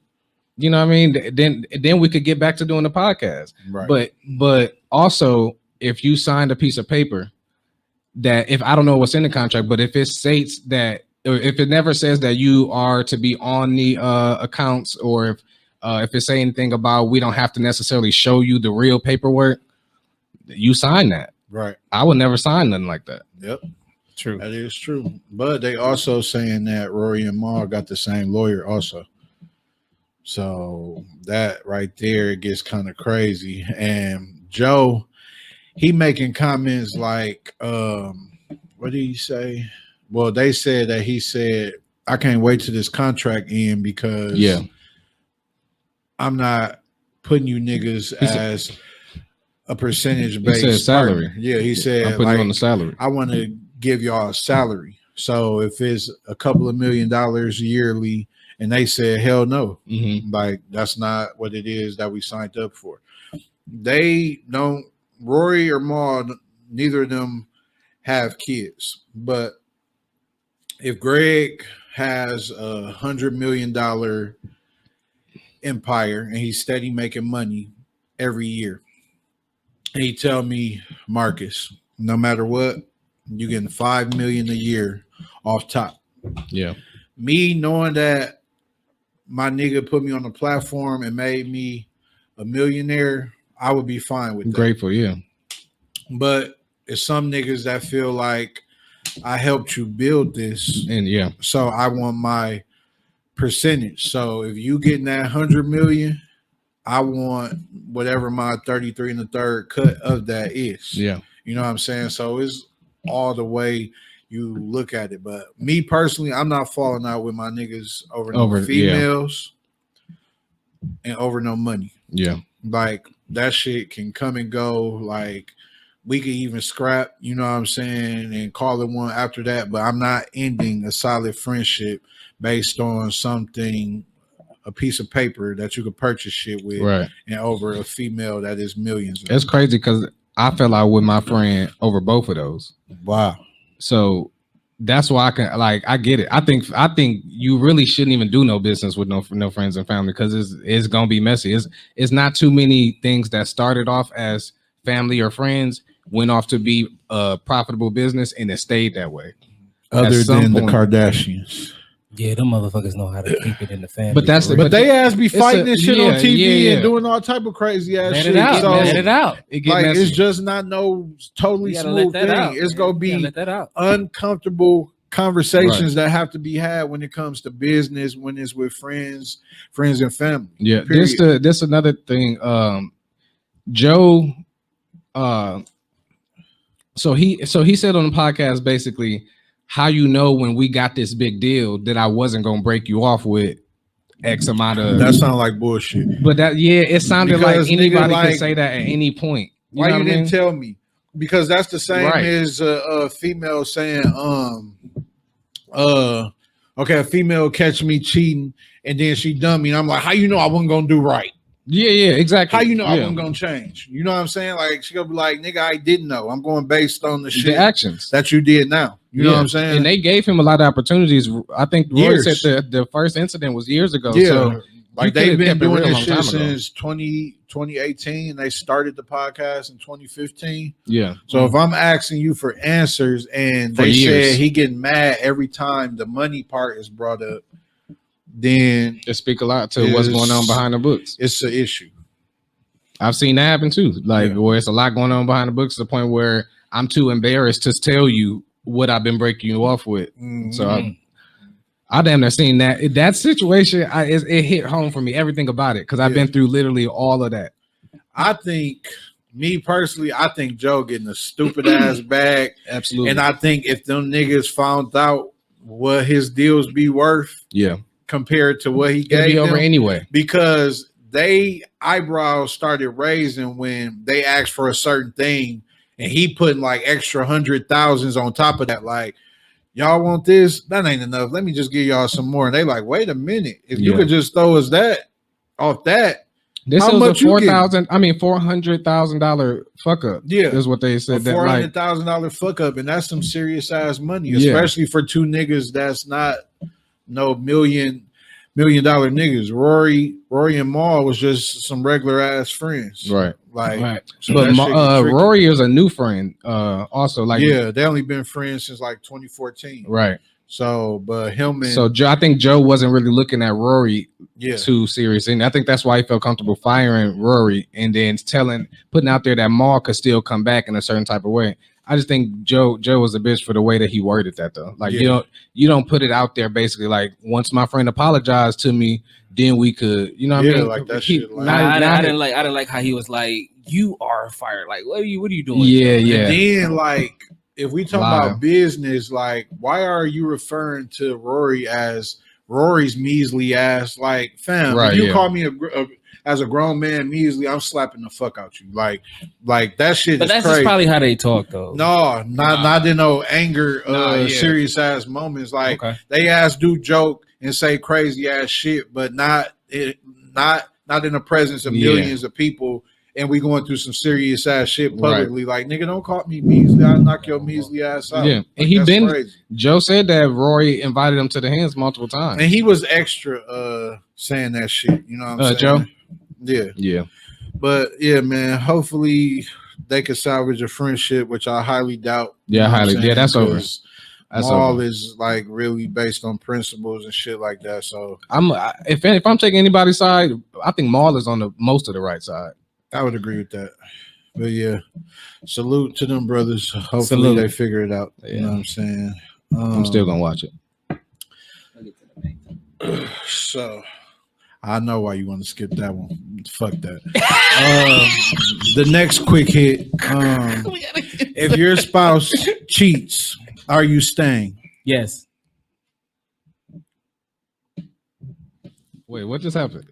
you know what I mean? Then we could get back to doing the podcast. Right. But also, if you signed a piece of paper that, if I don't know what's in the contract, but if it states that, or if it never says that you are to be on the accounts, or if it say anything about we don't have to necessarily show you the real paperwork, you sign that. Right. I would never sign nothing like that. Yep. True. That is true. But they also saying that Rory and Ma got the same lawyer also. So that right there gets kind of crazy. And Joe, he making comments like, what did he say? Well, they said that he said, "I can't wait till this contract end because I'm not putting you niggas as a percentage based salary." Yeah, he said, "I'm putting you on the salary. I want to give y'all a salary. So if it's a couple of $1 million yearly," and they said, "Hell no, like that's not what it is that we signed up for." They don't. Rory or Ma, neither of them have kids, but if Greg has $100 million empire and he's steady making money every year, and he tell me, "Marcus, no matter what, you're getting $5 million a year off top." Yeah. Me knowing that my nigga put me on the platform and made me a millionaire, I would be fine with that. Grateful, yeah. But it's some niggas that feel like I helped you build this, And yeah, so I want my percentage. So if you getting that 100 million, I want whatever my 33 and the third cut of that is. yeah, You know what I'm saying? So it's all the way you look at it. But me personally, I'm not falling out with my niggas over no females and over no money. yeah. Like that shit can come and go. Like we could even scrap, you know what I'm saying, and call it one after that. But I'm not ending a solid friendship based on something, a piece of paper that you could purchase shit with, Right. and over a female that is millions. It's crazy because I fell out with my friend over both of those. Wow. So that's why I can I get it. I think you really shouldn't even do no business with no friends and family because it's gonna be messy. It's not too many things that started off as family or friends went off to be a profitable business and it stayed that way. Other than the Kardashians. Yeah, them motherfuckers know how to keep it in the family. But they ass be fighting and shit on TV and doing all type of crazy ass shit. Let it out. It's just not no totally smooth thing. It's gonna be uncomfortable conversations that have to be had when it comes to business, when it's with friends and family. Yeah, this another thing. Joe, so he said on the podcast basically how you know when we got this big deal that I wasn't gonna break you off with X amount of. That sounds like bullshit. But it sounded like anybody could say that at any point. Why you didn't tell me? Because that's the same as a female saying, okay, a female catch me cheating and then she done me, and I'm like, how you know I wasn't gonna do right? Yeah, exactly. How you know I wasn't gonna change? You know what I'm saying? Like she gonna be like, nigga, I didn't know. I'm going based on the shit, actions that you did now. You know what I'm saying? And they gave him a lot of opportunities. I think Roy said the first incident was years ago. Yeah. So like they've been doing this shit since 2018. They started the podcast in 2015. Yeah. So if I'm asking you for answers and they said he getting mad every time the money part is brought up, then it speak a lot to what's going on behind the books. It's an issue. I've seen that happen too. Where it's a lot going on behind the books to the point where I'm too embarrassed to tell you what I've been breaking you off with. Mm-hmm. So I damn near seen that situation. It hit home for me, everything about it, because I've been through literally all of that. I think, me personally, I think Joe getting a stupid ass bag. Absolutely. And I think if them niggas found out what his deals be worth, compared to what he gave them, over anyway, because they eyebrows started raising when they asked for a certain thing, and he putting like extra $100,000s on top of that. Like, y'all want this? That ain't enough. Let me just give y'all some more. And they like, wait a minute. If you could just throw us that off that. This was a $400,000 fuck up. Yeah, is what they said. $400,000 fuck up, and that's some serious ass money, especially for two niggas that's not no $1 million niggas. Rory and Maul was just some regular ass friends, right? So but Rory is a new friend, also. They only been friends since like 2014, right? So, but him and I think Joe wasn't really looking at Rory too serious, and I think that's why he felt comfortable firing Rory and then putting out there that Maul could still come back in a certain type of way. I just think Joe was a bitch for the way that he worded that though. Like you don't put it out there basically like once my friend apologized to me, then we could, you know what I mean? Like that shit. Like, I didn't like how he was like, you are fired. Like, what are you doing? Yeah. And then like if we talk about business, like why are you referring to Rory as Rory's measly ass? Like, fam, if you call me as a grown man measly, I'm slapping the fuck out you. Like that shit. But that's just probably how they talk though. No, not in no anger, serious ass moments. Like they ass do joke and say crazy ass shit, but not in the presence of millions of people. And we going through some serious ass shit publicly. Like, nigga, don't call me measly. I'll knock your measly ass out. Yeah, like, and crazy. Joe said that Rory invited him to the hands multiple times, and he was extra saying that shit. You know what I'm saying? Joe. Yeah. But yeah, man. Hopefully they could salvage a friendship, which I highly doubt. Yeah, that's over. Maul is like really based on principles and shit like that. So if I'm taking anybody's side, I think Maul is on the most of the right side. I would agree with that. But yeah, salute to them brothers. Hopefully Salute. they figure it out. You Yeah. know what I'm saying? I'm still gonna watch it. So I know why you want to skip that one. Fuck that. The next quick hit. If your spouse cheats, are you staying? Yes. Wait, what just happened?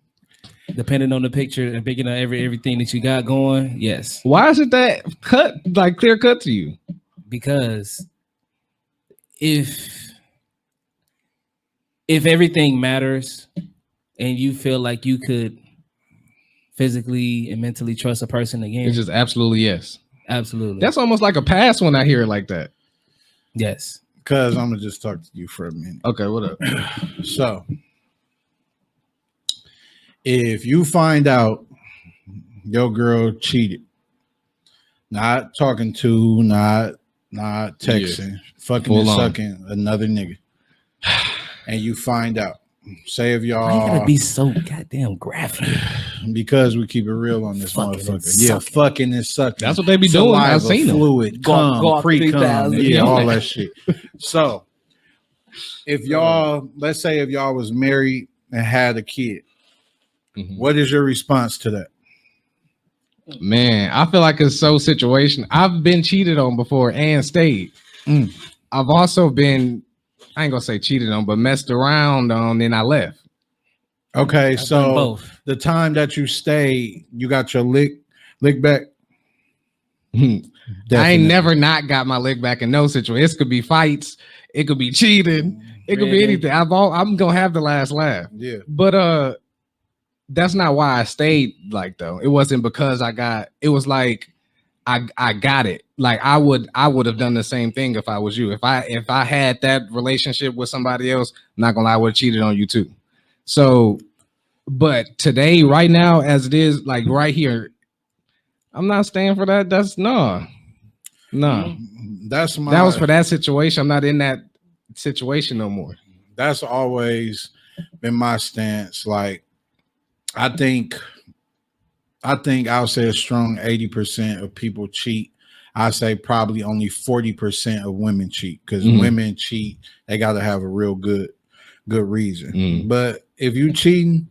Depending on the picture and picking up everything that you got going, yes. Why is it that cut, like clear cut to you? Because if everything matters and you feel like you could physically and mentally trust a person again, It's just absolutely yes. absolutely. That's almost like a pass when I hear it like that. yes. Because I'm gonna just talk to you for a minute. Okay, what up? So if you find out your girl cheated, not talking to, not texting, fucking Full and on. sucking another nigga, and you find out, say if Why you y'all gotta be so goddamn graphic? because we keep it real on this Fucking and motherfucker. Yeah, sucking. fucking and sucking. That's what they be doing. I've Saliva, seen them. fluid, Go cum, up pre-cum, 3,000. yeah, Yeah. all that shit. So if y'all, let's say if y'all was married and had a kid, Mhm. what is your response to that? Man, I feel like it's so situational. I've been cheated on before and stayed. Mm. I've also been, I ain't gonna say cheated on, but messed around on, and I left. Okay, I've done so both. the time that you stayed, you got your lick back. I ain't Definitely. never not got my leg back in no situation. It could be fights, it could be cheating, it could be Really? anything. I'm gonna have the last laugh. Yeah. But that's not why I stayed. Like though, it wasn't because I got. It was like I got it. Like I would have done the same thing if I was you. If I had that relationship with somebody else, I'm not gonna lie, I would have cheated on you too. So, but today, right now, as it is, like right here, I'm not staying for that. That's no. That's my. That was for that situation. I'm not in that situation no more. That's always been my stance. Like, I think I'll say a strong 80% of people cheat. I say probably only 40% of women cheat because women cheat. They got to have a real good reason. But if you cheating,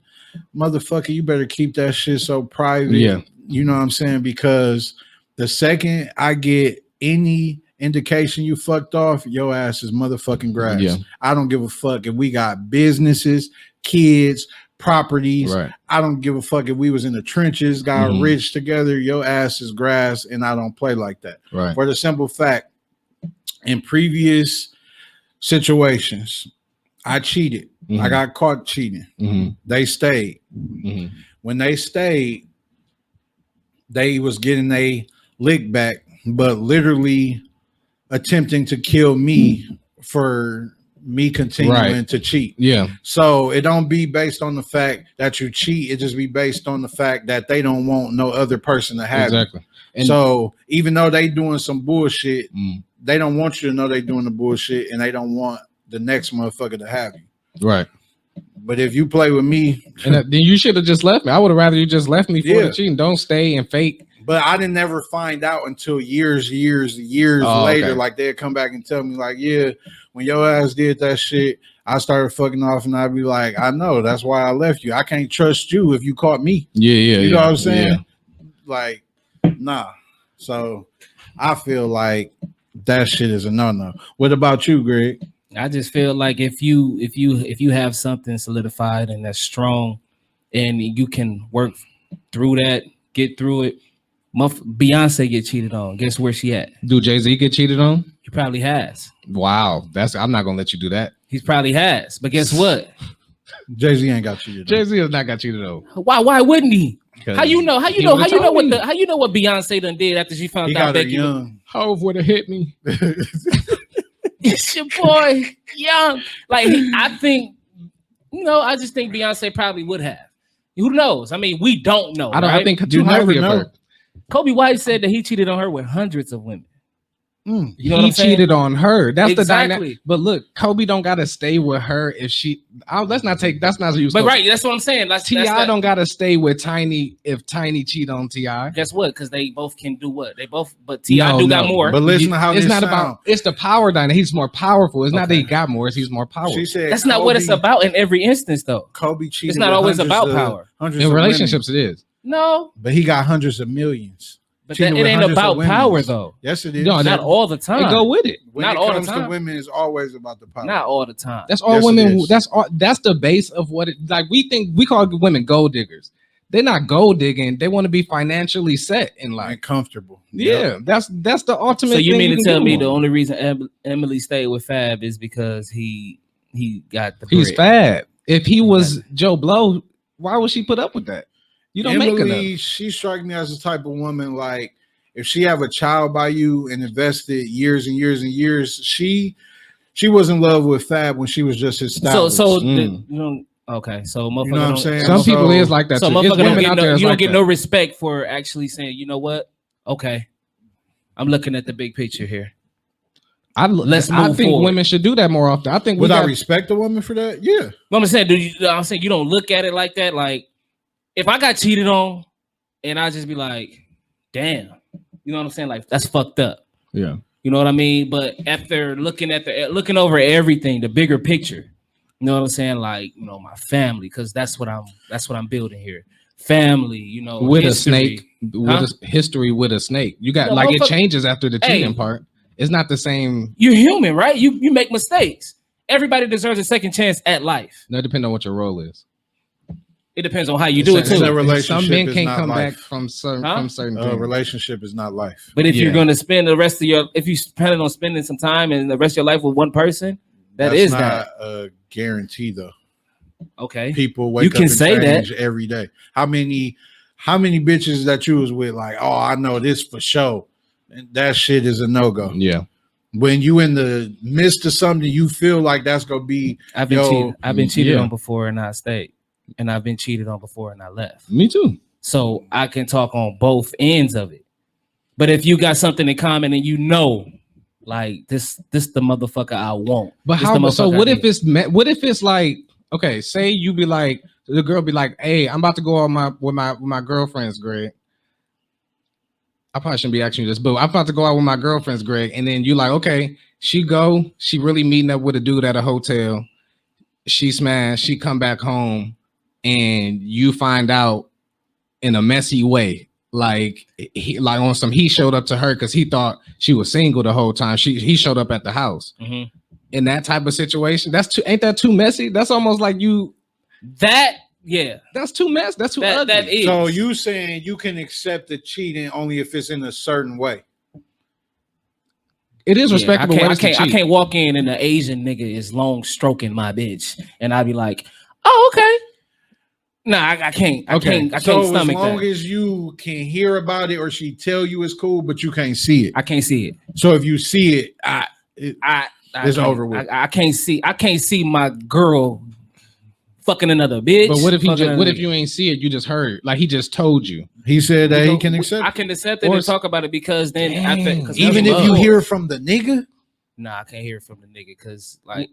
motherfucker, you better keep that shit so private. Yeah. You know what I'm saying? Because the second I get any indication you fucked off, your ass is motherfucking grass. Yeah. I don't give a fuck if we got businesses, kids, properties. Right. I don't give a fuck if we was in the trenches, got rich together. Your ass is grass, and I don't play like that. Right. For the simple fact, in previous situations, I cheated. I got caught cheating. They stayed. When they stayed, they was getting a lick back, but literally attempting to kill me for me continuing to cheat. Yeah. So it don't be based on the fact that you cheat. It just be based on the fact that they don't want no other person to have Exactly. it. And So even though they doing some bullshit, they don't want you to know they doing the bullshit, and they don't want the next motherfucker to have you. right. But if you play with me, And then you should have just left me. I would have rather you just left me for Yeah. the cheating. Don't stay and fake. but I didn't never find out until years Oh, later. okay. Like they'd come back and tell me, like, yeah, when your ass did that shit, I started fucking off, and I'd be like, I know, that's why I left you. I can't trust you if you caught me. Yeah. You know what I'm saying? Yeah. Like, nah. So I feel like that shit is a no-no. What about you, Greg? I just feel like if you have something solidified and that's strong, and you can work through that, get through it. Beyonce get cheated on. Guess where she at? Do Jay-Z get cheated on? He probably has. Wow. I'm not gonna let you do that. He probably has. But guess what? Jay-Z ain't got you. Jay-Z has not got cheated on. Why wouldn't he? How you know? How you know what Beyonce done did after she found He out got her Becky? young. Hove would have hit me. It's your boy, young. Like I think, I just think Beyonce probably would have. Who knows? I mean, we don't know. I right? think You never Kobe know. Kobe White said that he cheated on her with hundreds of women. You know what I'm saying? Cheated on her. That's the Exactly. dynamic. But look, Kobe don't gotta stay with her if she. That's not use. But right, that's what I'm saying. T.I. don't gotta stay with Tiny if Tiny cheat on T.I. Guess what? Because they both can do what they both. But T.I. got more. But listen to how it's this not sound. about. It's the power dynamic. He's more powerful. It's not that he got more. It's he's more powerful. She said that's not what it's about in every instance, though. Kobe cheated. It's not always about power. In relationships, it is. No, but he got hundreds of millions. But it ain't about power, though. Yes, it is. No, not all the time. It go with it. Not all the time. Women is always about the power. Not all the time. That's all women. That's all. That's the base of what it. Like we call women gold diggers. They're not gold digging. They want to be financially set in life, and comfortable. Yeah, that's the ultimate. So you mean to tell me the only reason Emily stayed with Fab is because he got the bread? He's Fab. If he was Joe Blow, why would she put up with that? You don't make enough. She struck me as the type of woman like if she have a child by you and invested years and years and years, she was in love with Fab when she was just his style. Okay, so you know what I'm saying? Some people is like that. So motherfucker you don't get no respect for actually saying, you know what? Okay, I'm looking at the big picture here. I think women should do that more often. I think would I respect a woman for that? Yeah. What I'm saying, I'm saying you don't look at it like that. Like if I got cheated on, and I just be like, damn, you know what I'm saying? Like that's fucked up. Yeah. You know what I mean? But after looking over everything, the bigger picture, you know what I'm saying? Like, you know, my family, because that's what I'm building here. Family, you know, with history. A snake, with a history with a snake. You got it changes after the cheating part. It's not the same. You're human, right? You make mistakes. Everybody deserves a second chance at life. No, depending on what your role is. It depends on how you do it too. Some men can't come back from certain things. Relationship is not life. But if you're going to spend the rest of if you planning on spending some time and the rest of your life with one person, that's not a guarantee though. Okay. People wake up and change every day. How many bitches that you was with like, oh, I know this for sure. And that shit is a no-go. Yeah. When you in the midst of something, you feel like that's gonna be. I've been cheated on before and I stayed. And I've been cheated on before and I left. Me too. So I can talk on both ends of it. But if you got something in common and you know, like this the motherfucker I want. But how? So what if it's like, okay, say you be like, the girl be like, hey, I'm about to go out with my girlfriends, Greg. I probably shouldn't be asking you this, but I'm about to go out with my girlfriends, Greg. And then you like, okay, she really meeting up with a dude at a hotel. She smashed, she come back home. And you find out in a messy way, like he showed up to her because he thought she was single the whole time. He showed up at the house. Mm-hmm. In that type of situation. Ain't that too messy? That's almost like you. That's too messy. That's too ugly. That is. So you saying you can accept the cheating only if it's in a certain way? It is respectable. I can't walk in and the Asian nigga is long stroking my bitch, and I be like, oh okay. No, I can't. I can't stomach that. As long as you can hear about it or she tell you it's cool, but you can't see it. I can't see it. So if you see it, it's over with. I can't see my girl fucking another bitch. But what if you ain't see it? You just heard. Like he just told you. He said that he can accept. I can accept it and talk about it because then even if you hear from the nigga. Nah, I can't hear from the nigga because I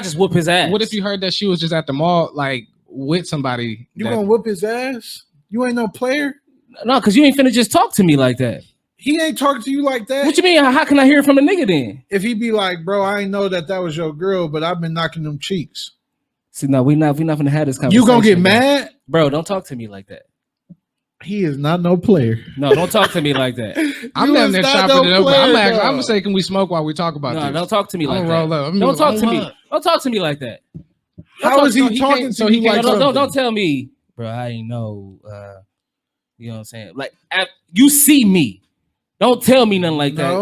just whoop his ass. What if you heard that she was just at the mall like with somebody? You gonna whoop his ass? You ain't no player. No, because you ain't finna just talk to me like that. He ain't talking to you like that. What you mean? How can I hear from a nigga then? If he be like, bro, I ain't know that was your girl, but I've been knocking them cheeks. See, no, we not gonna have this conversation. You gonna get mad, bro? Don't talk to me like that. He is not no player. No, don't talk to me like that. I'm down there chopping it up. I'm gonna say, can we smoke while we talk about this? No, don't talk to me like that. Don't talk to me. Don't talk to me like that. How is he talking to you? Don't tell me, bro. I ain't know. You know what I'm saying? Like you see me. Don't tell me nothing like that.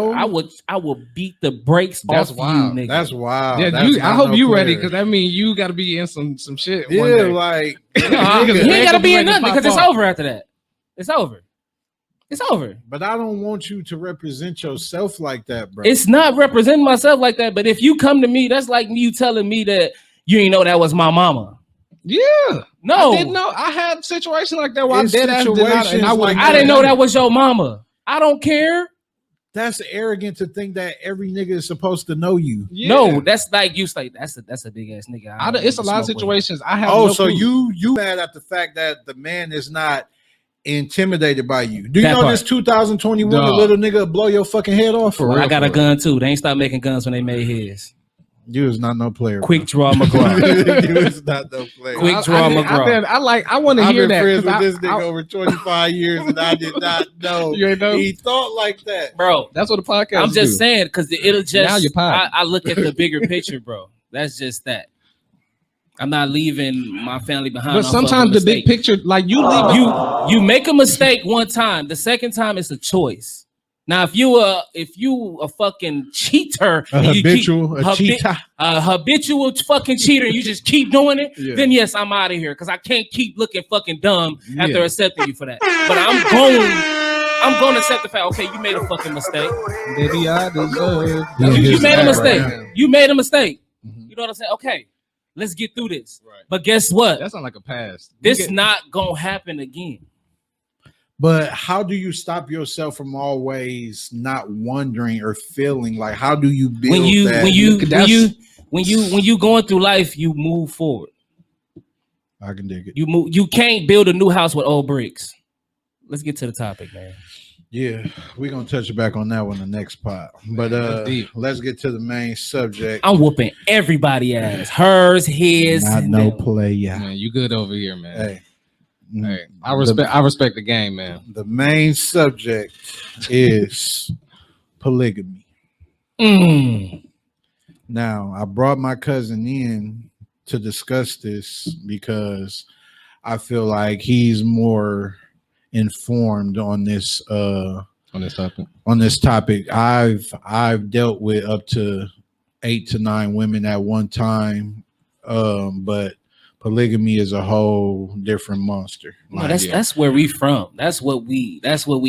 I would beat the brakes off you, nigga. That's wild. Yeah, I hope you ready because that means you got to be in some shit. Yeah, one day. like he ain't got to be in nothing because it's over after that. It's over. It's over. But I don't want you to represent yourself like that, bro. It's not representing myself like that. But if you come to me, that's like you telling me that you ain't know that was my mama. Yeah. No. I didn't know. I had situations like that where I dead ass did not, and I didn't know that was your mama. I don't care. That's arrogant to think that every nigga is supposed to know you. No, that's like you say. That's a big ass nigga. It's a lot of situations I have. Oh, no so clue. you mad at the fact that the man is not intimidated by you? Do you That know part. this 2021 Dog. a little nigga will blow your fucking head off? For Well, real, I got for a real. gun too. They ain't stopped making guns when they made his. You is not no player. Quick draw bro. McGraw. You is not no player. Quick draw McGraw. I want to I've hear been that. friends with 'cause this nigga over 25 years, and I did not know You ain't know? he thought like that. Bro, That's what the podcast. I'm just saying because it'll just. Now you're potting. I look at the bigger picture, bro. That's just that. I'm not leaving my family behind. But off of a sometimes the big mistake. picture, like you leave you make a mistake one time. The second time it's a choice. Now, if you a fucking cheater, A and you keep- habitual, a cheetah. a habitual fucking cheater, and you just keep doing it, Yeah. then yes, I'm out of here because I can't keep looking fucking dumb after Yeah. accepting you for that. But I'm going to accept the fact. Okay, you made a fucking mistake. Baby, I deserve. You made a mistake. Right. You made a mistake. Mhm. You know what I'm saying? Okay, let's get through this. Right. But guess what? That sounds like a pass. This not gonna happen again. But how do you stop yourself from always not wondering or feeling like? How do you build that? When you going through life, you move forward. I can dig it. You move. You can't build a new house with old bricks. Let's get to the topic, man. Yeah, we're gonna touch back on that one the next part. But that's deep. let's get to the main subject. I'm whooping everybody ass. Hers, his. Not and no them. player. Man, you good over here, man. Hey. Hey, I respect the game, man. The main subject is polygamy. Mm. Now, I brought my cousin in to discuss this because I feel like he's more informed on this On this topic. I've dealt with up to 8 to 9 women at one time, but polygamy is a whole different monster. No, that's where we from. That's what we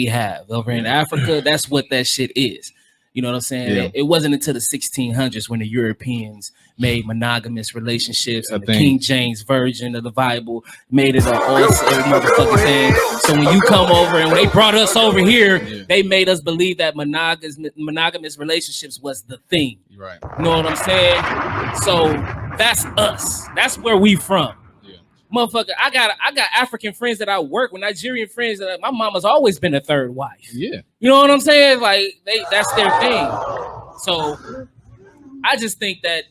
have over in Africa. That's what that shit is. You know what I'm saying? Yeah. It wasn't until the 1600s when the Europeans made monogamous relationships and the thing. King James version of the Bible made it a motherfucking thing. So when you come over and when they brought us over here, Yeah. they made us believe that monogamous relationships was the thing. You're right. You know what I'm saying? So that's us. That's where we from. Yeah. Motherfucker, I got African friends that I work with, Nigerian friends that my mama's always been a third wife. Yeah. You know what I'm saying? Like that's their thing. So I just think that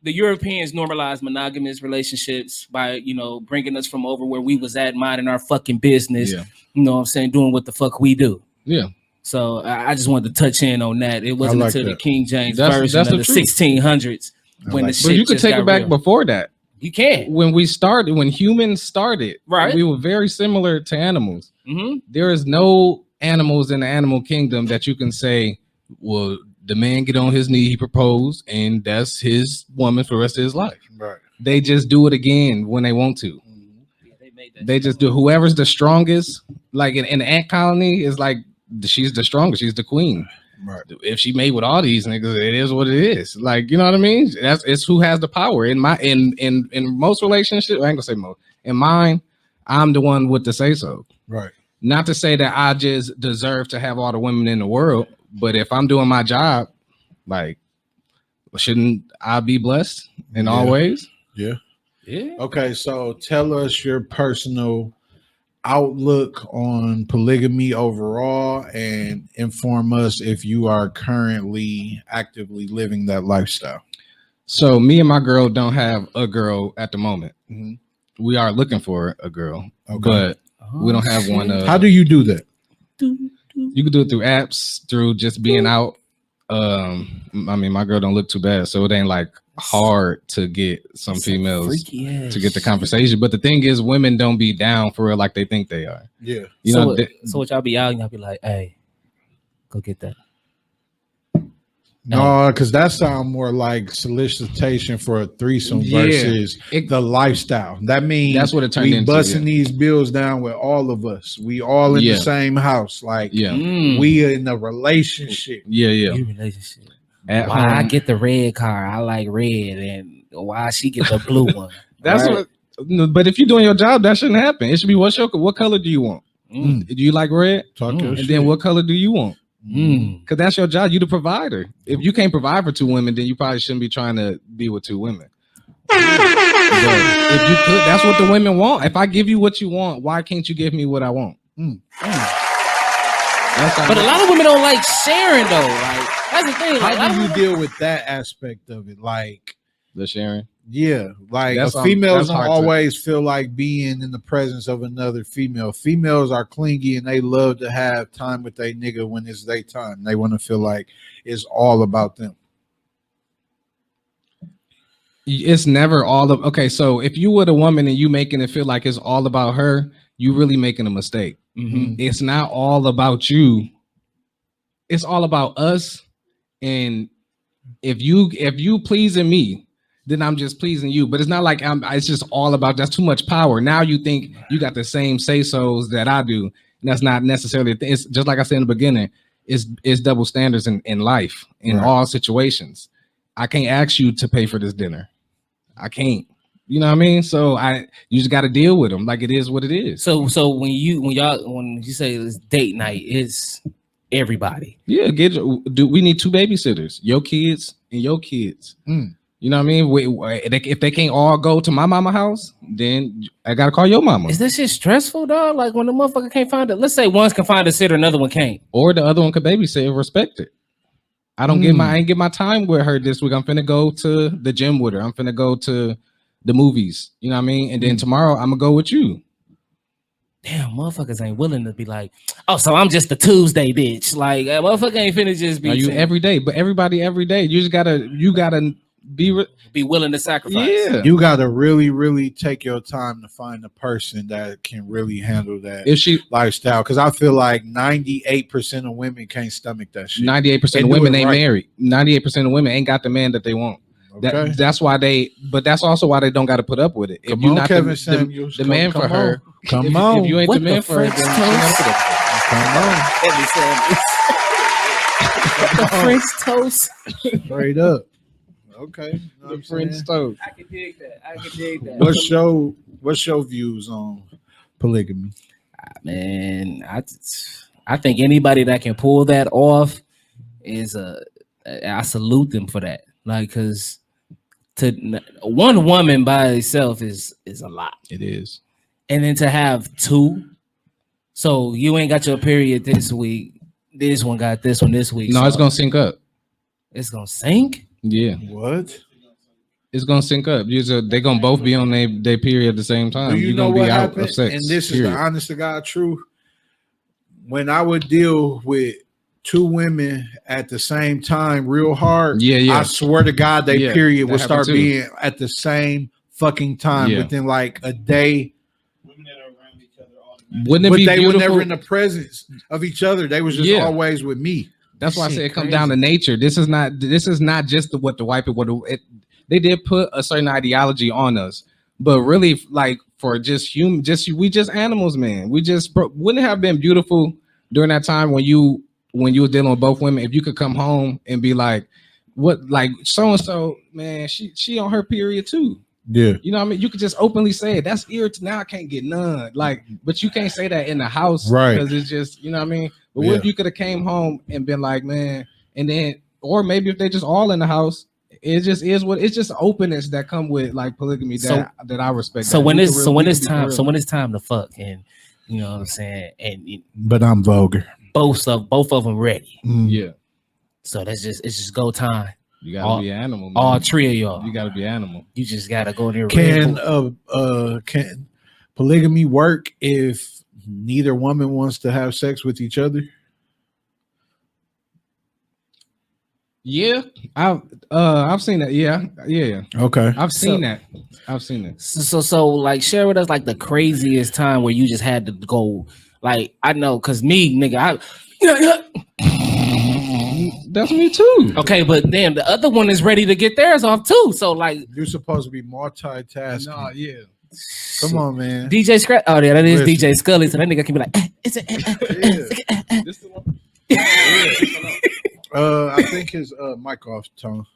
the Europeans normalized monogamous relationships by, bringing us from over where we was at, minding our fucking business. Yeah. You know what I'm saying? Doing what the fuck we do. Yeah. So I just wanted to touch in on that. It wasn't like until the that. King James That's version of the the truth. 1600s when like the that. shit But you could just take got it back real. before that. You can. When humans started, Right. we were very similar to animals. Mm-hmm. There is no animals in the animal kingdom that you can say, well, the man get on his knee, he proposed, and that's his woman for the rest of his life. Right. They just do it again when they want to. Yeah, they made that They shit just up. do whoever's the strongest. Like in the ant colony, is like she's the strongest, she's the queen. Right. If she made with all these niggas, it is what it is. Like, you know what I mean? It's who has the power. In most relationships, I ain't gonna say most. In mine, I'm the one with the say so. Right. Not to say that I just deserve to have all the women in the world, but if I'm doing my job, like, shouldn't I be blessed in all ways? Yeah. Yeah. Okay, so tell us your personal outlook on polygamy overall and inform us if you are currently actively living that lifestyle. So me and my girl don't have a girl at the moment. Mhm. We are looking for a girl, Okay. but we don't have one. How do you do that? You can do it through apps, through just being out. I mean, my girl don't look too bad, so it ain't like hard to get some females Freaky ass to get the shit. conversation. But the thing is, women don't be down for real like they think they are. Yeah. You so, know, so what y'all be out and y'all be like, hey, go get that. No, because that sounds more like solicitation for a threesome Yeah. versus It- the lifestyle. That means That's what it turned we into, busting yeah. these bills down with all of us. We all in Yeah. the same house. Like Yeah, Mm. we in a relationship. yeah. Your relationship. At Why I home. get the red car, I like red, and why she get the blue one. That's Right? what. No, but if you're doing your job, that shouldn't happen. It should be what color do you want? Mm. Do you like red? Talk your And shit. then what color do you want? Because that's your job. You the provider. If you can't provide for two women, then you probably shouldn't be trying to be with two women. But if you could, that's what the women want. If I give you what you want, why can't you give me what I want? But a lot of women don't like sharing though. Like that's the thing. Like, How do you deal with that aspect of it? Like the sharing. Yeah, like That's, females that's don't hard always feel like being in the presence of another female. Females are clingy and they love to have time with their nigga when it's their time. They want to feel like it's all about them. It's never all of okay. So if you were a woman and you making it feel like it's all about her, you really making a mistake. It's not all about you. It's all about us. And if you pleasing me, then I'm just pleasing you. But it's not like it's just all about, that's too much power. Now you think you got the same say-sos that I do. And that's not necessarily a thing. It's just like I said in the beginning, it's double standards in life, in all situations. I can't ask you to pay for this dinner. I can't. You know what I mean? So you just got to deal with them like it is what it is. So when you say it's date night, it's everybody. Yeah, we need two babysitters, your kids and your kids. You know what I mean? If they can't all go to my mama house, then I gotta call your mama. Is this shit stressful, dog? Like when the motherfucker can't find it. Let's say one can find a sitter, another one can't, or the other one could babysit and respect it. I ain't get my time with her this week. I'm finna go to the gym with her. I'm finna go to the movies. You know what I mean? And then tomorrow I'm gonna go with you. Damn, motherfuckers ain't willing to be like, oh, so I'm just a Tuesday bitch. Like, motherfucker ain't finna just be. Are you every day? But everybody every day. You gotta be willing to sacrifice. Yeah, you gotta really, really take your time to find a person that can really handle that lifestyle. Because I feel like 98% of women can't stomach that shit. 98% of women ain't married. 98% of women ain't got the man that they want. Okay. That's why but that's also why they don't got to put up with it. If you're not Kevin Samuels, the man for her, come on. If you ain't the man for her, the French toast. Straight up. Okay. The French toast. I can dig that. What's your views on polygamy? Man, I think anybody that can pull that off is I salute them for that. Like, cause to one woman by itself is a lot. It is. And then to have two, so you ain't got your period this week. This one got this one this week. No, so it's gonna sync up. It's gonna sync. Yeah. What? It's gonna sync up. They're gonna both be on their period at the same time. Do you know gonna what be happened? out of sex. And this is the honest to God truth. When I would deal with two women at the same time real hard, I swear to God, their period would start being at the same fucking time within like a day. Women that are around each other all the time. Wouldn't it be beautiful? Were never in the presence of each other. They was just always with me. That's why I say it comes down to nature. This is not just what the white people do. They did put a certain ideology on us, but really, like for just we just animals, man. We just wouldn't it have been beautiful during that time when you were dealing with both women, if you could come home and be like, what, like so and so, man, she on her period too. Yeah, you know what I mean. You could just openly say it. That's irritating. Now I can't get none. Like, but you can't say that in the house, right? Because it's just, you know what I mean. But what if you could have came home and been like, man, and then, or maybe if they just all in the house, it just is what it's just openness that come with like polygamy that I respect. So when it's time to fuck, and you know what I'm saying, but I'm vulgar. Both of them ready. Yeah. So it's just go time. You gotta be animal, man. All three of y'all. You gotta be animal. You just gotta go there. Can polygamy work if neither woman wants to have sex with each other? Yeah, I've seen that. Yeah. Okay, I've seen that. So like share with us like the craziest time where you just had to go. Like I know, cause me, nigga, that's me too. Okay, but then the other one is ready to get theirs off too. So like you're supposed to be multitasking. Nah, yeah. Come on, man. DJ Scratch. Oh yeah, that is DJ Scully. So that nigga can be like, I think his mic off tone.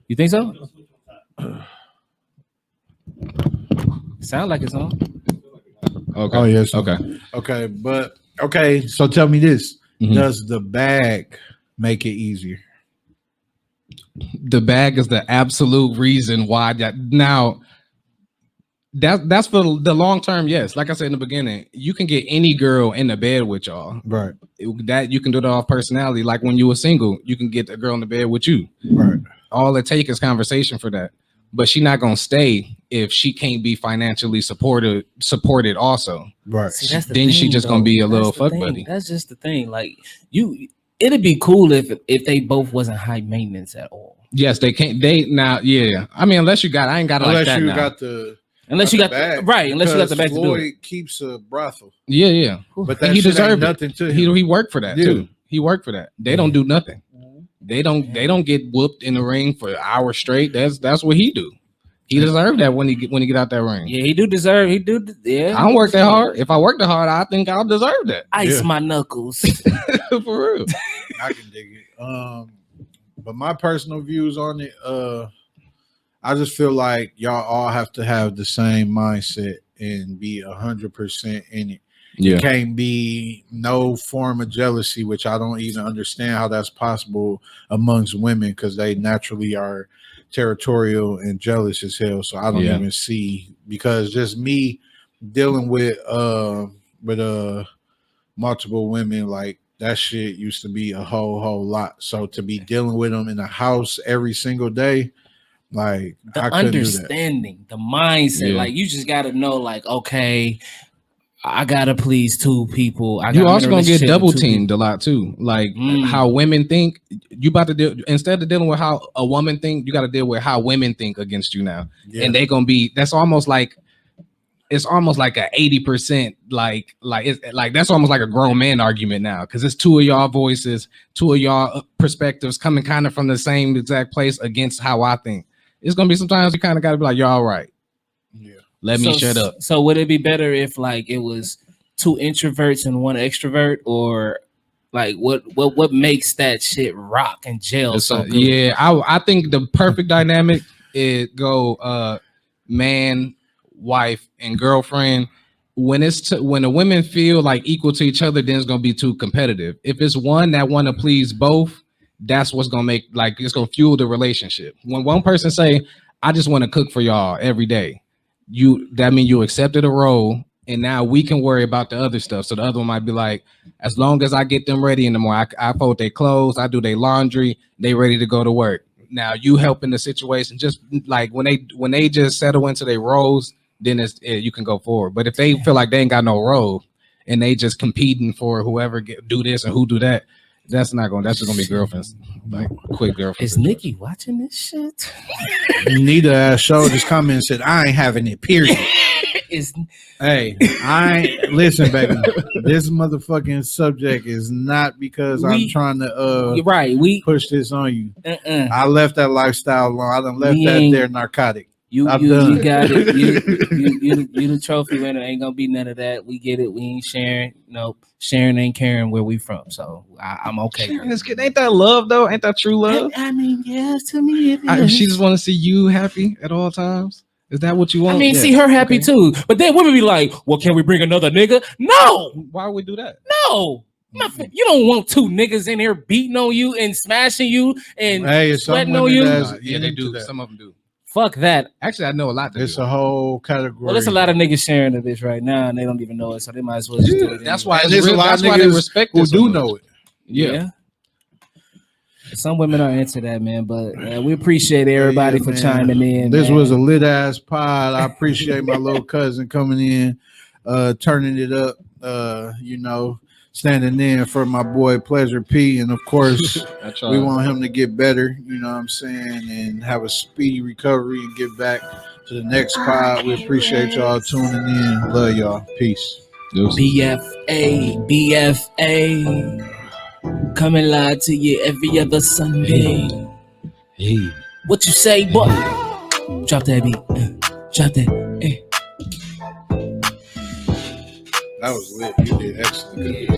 You think so? Sound like it's on. Okay. Oh yes. Okay. Okay. But okay. So tell me this: Does the bag make it easier? The bag is the absolute reason why that now. That's for the long term. Yes, like I said in the beginning, you can get any girl in the bed with y'all. Right. That you can do that off personality. Like when you were single, you can get a girl in the bed with you. Right. All it takes is conversation for that. But she not gonna stay if she can't be financially supported also. Right. See, that's the Then she thing, just gonna be a That's little the fuck thing. buddy. That's just the thing. Like it'd be cool if they both wasn't high maintenance at all. Yes, they can't. They now, yeah. I mean, unless you got, I ain't got it like Unless that you now. got the Unless you got bag, right, unless you got the because back to do it. Floyd keeps a brothel, Yeah. but And that he shit ain't deserved it. nothing to him. He worked for that Yeah. too. He worked for that. They don't do nothing. They don't get whooped in the ring for hours straight. That's what he do. He deserved that when he get out that ring. Yeah, he do deserve. Yeah. I don't work that hard. If I work that hard, I think I'll deserve that. Ice Yeah. my knuckles. For real. I can dig it. But my personal views on it, I just feel like y'all all have to have the same mindset and be 100% in it. It can't be no form of jealousy, which I don't even understand how that's possible amongst women because they naturally are territorial and jealous as hell. So I don't even see, because just me dealing with multiple women, like that shit used to be a whole lot. So to be dealing with them in the house every single day, like The I couldn't do that. understanding, the mindset, like you just gotta know, like, okay, I gotta please two people. You also gonna get double teamed a lot too. Like how women think. You about to deal, instead of dealing with how a woman think, you got to deal with how women think against you now. Yeah. And they gonna be. That's almost like. It's almost like a 80%, like it's like that's almost like a grown man argument now, because it's two of y'all voices, two of y'all perspectives coming kind of from the same exact place against how I think. It's gonna be sometimes you kind of got to be like, y'all right. Yeah. Let me shut up. So would it be better if like it was two introverts and one extrovert, or like what makes that shit rock and gel so good? Yeah, I think the perfect dynamic is go man, wife, and girlfriend. When when the women feel like equal to each other, then it's gonna be too competitive. If it's one that want to please both, that's what's gonna make, like, it's gonna fuel the relationship. When one person say, I just want to cook for y'all every day, that means you accepted a role, and now we can worry about the other stuff. So the other one might be like, as long as I get them ready in the morning, I fold their clothes, I do their laundry, they ready to go to work. Now you help in the situation. Just like when they just settle into their roles, then you can go forward. But if they feel like they ain't got no role and they just competing for whoever do this and who do that, that's just gonna be girlfriends, like quick girlfriends. Is Nikki watching this shit? Neither ass show just come in and said, I ain't having it, period. Hey, listen, baby. This motherfucking subject is not because I'm trying to push this on you. I left that lifestyle alone. I done left that there narcotic. You got it. You the trophy winner. Ain't gonna be none of that. We get it. We ain't sharing. Nope. Sharing ain't caring where we from. So I'm okay. Sharing is good. Ain't that love though? Ain't that true love? I mean, yes, to me it is. She just want to see you happy at all times. Is that what you want? I mean, see her happy too. But then women be like, well, can we bring another nigga? No. Why would we do that? No. You don't want two niggas in here beating on you and smashing you and sweating on you. Yeah, they do. Some of them do. Fuck that. Actually, I know a lot. It's a whole category. Well, there's a lot of niggas sharing of this right now, and they don't even know it, so they might as well just do it. That's why there's a lot of niggas they respect who do know it. Yeah. Some women are into that, man, but we appreciate everybody for chiming in. This was a lit ass pod. I appreciate my little cousin coming in, turning it up, standing in for my boy Pleasure P. And of course, we want him to get better, you know what I'm saying, and have a speedy recovery and get back to the next pod. We appreciate y'all tuning in. Love y'all. Peace. BFA. Coming live to you every other Sunday. Hey. What you say, boy? Drop that beat. Drop that. That was lit. You did excellent.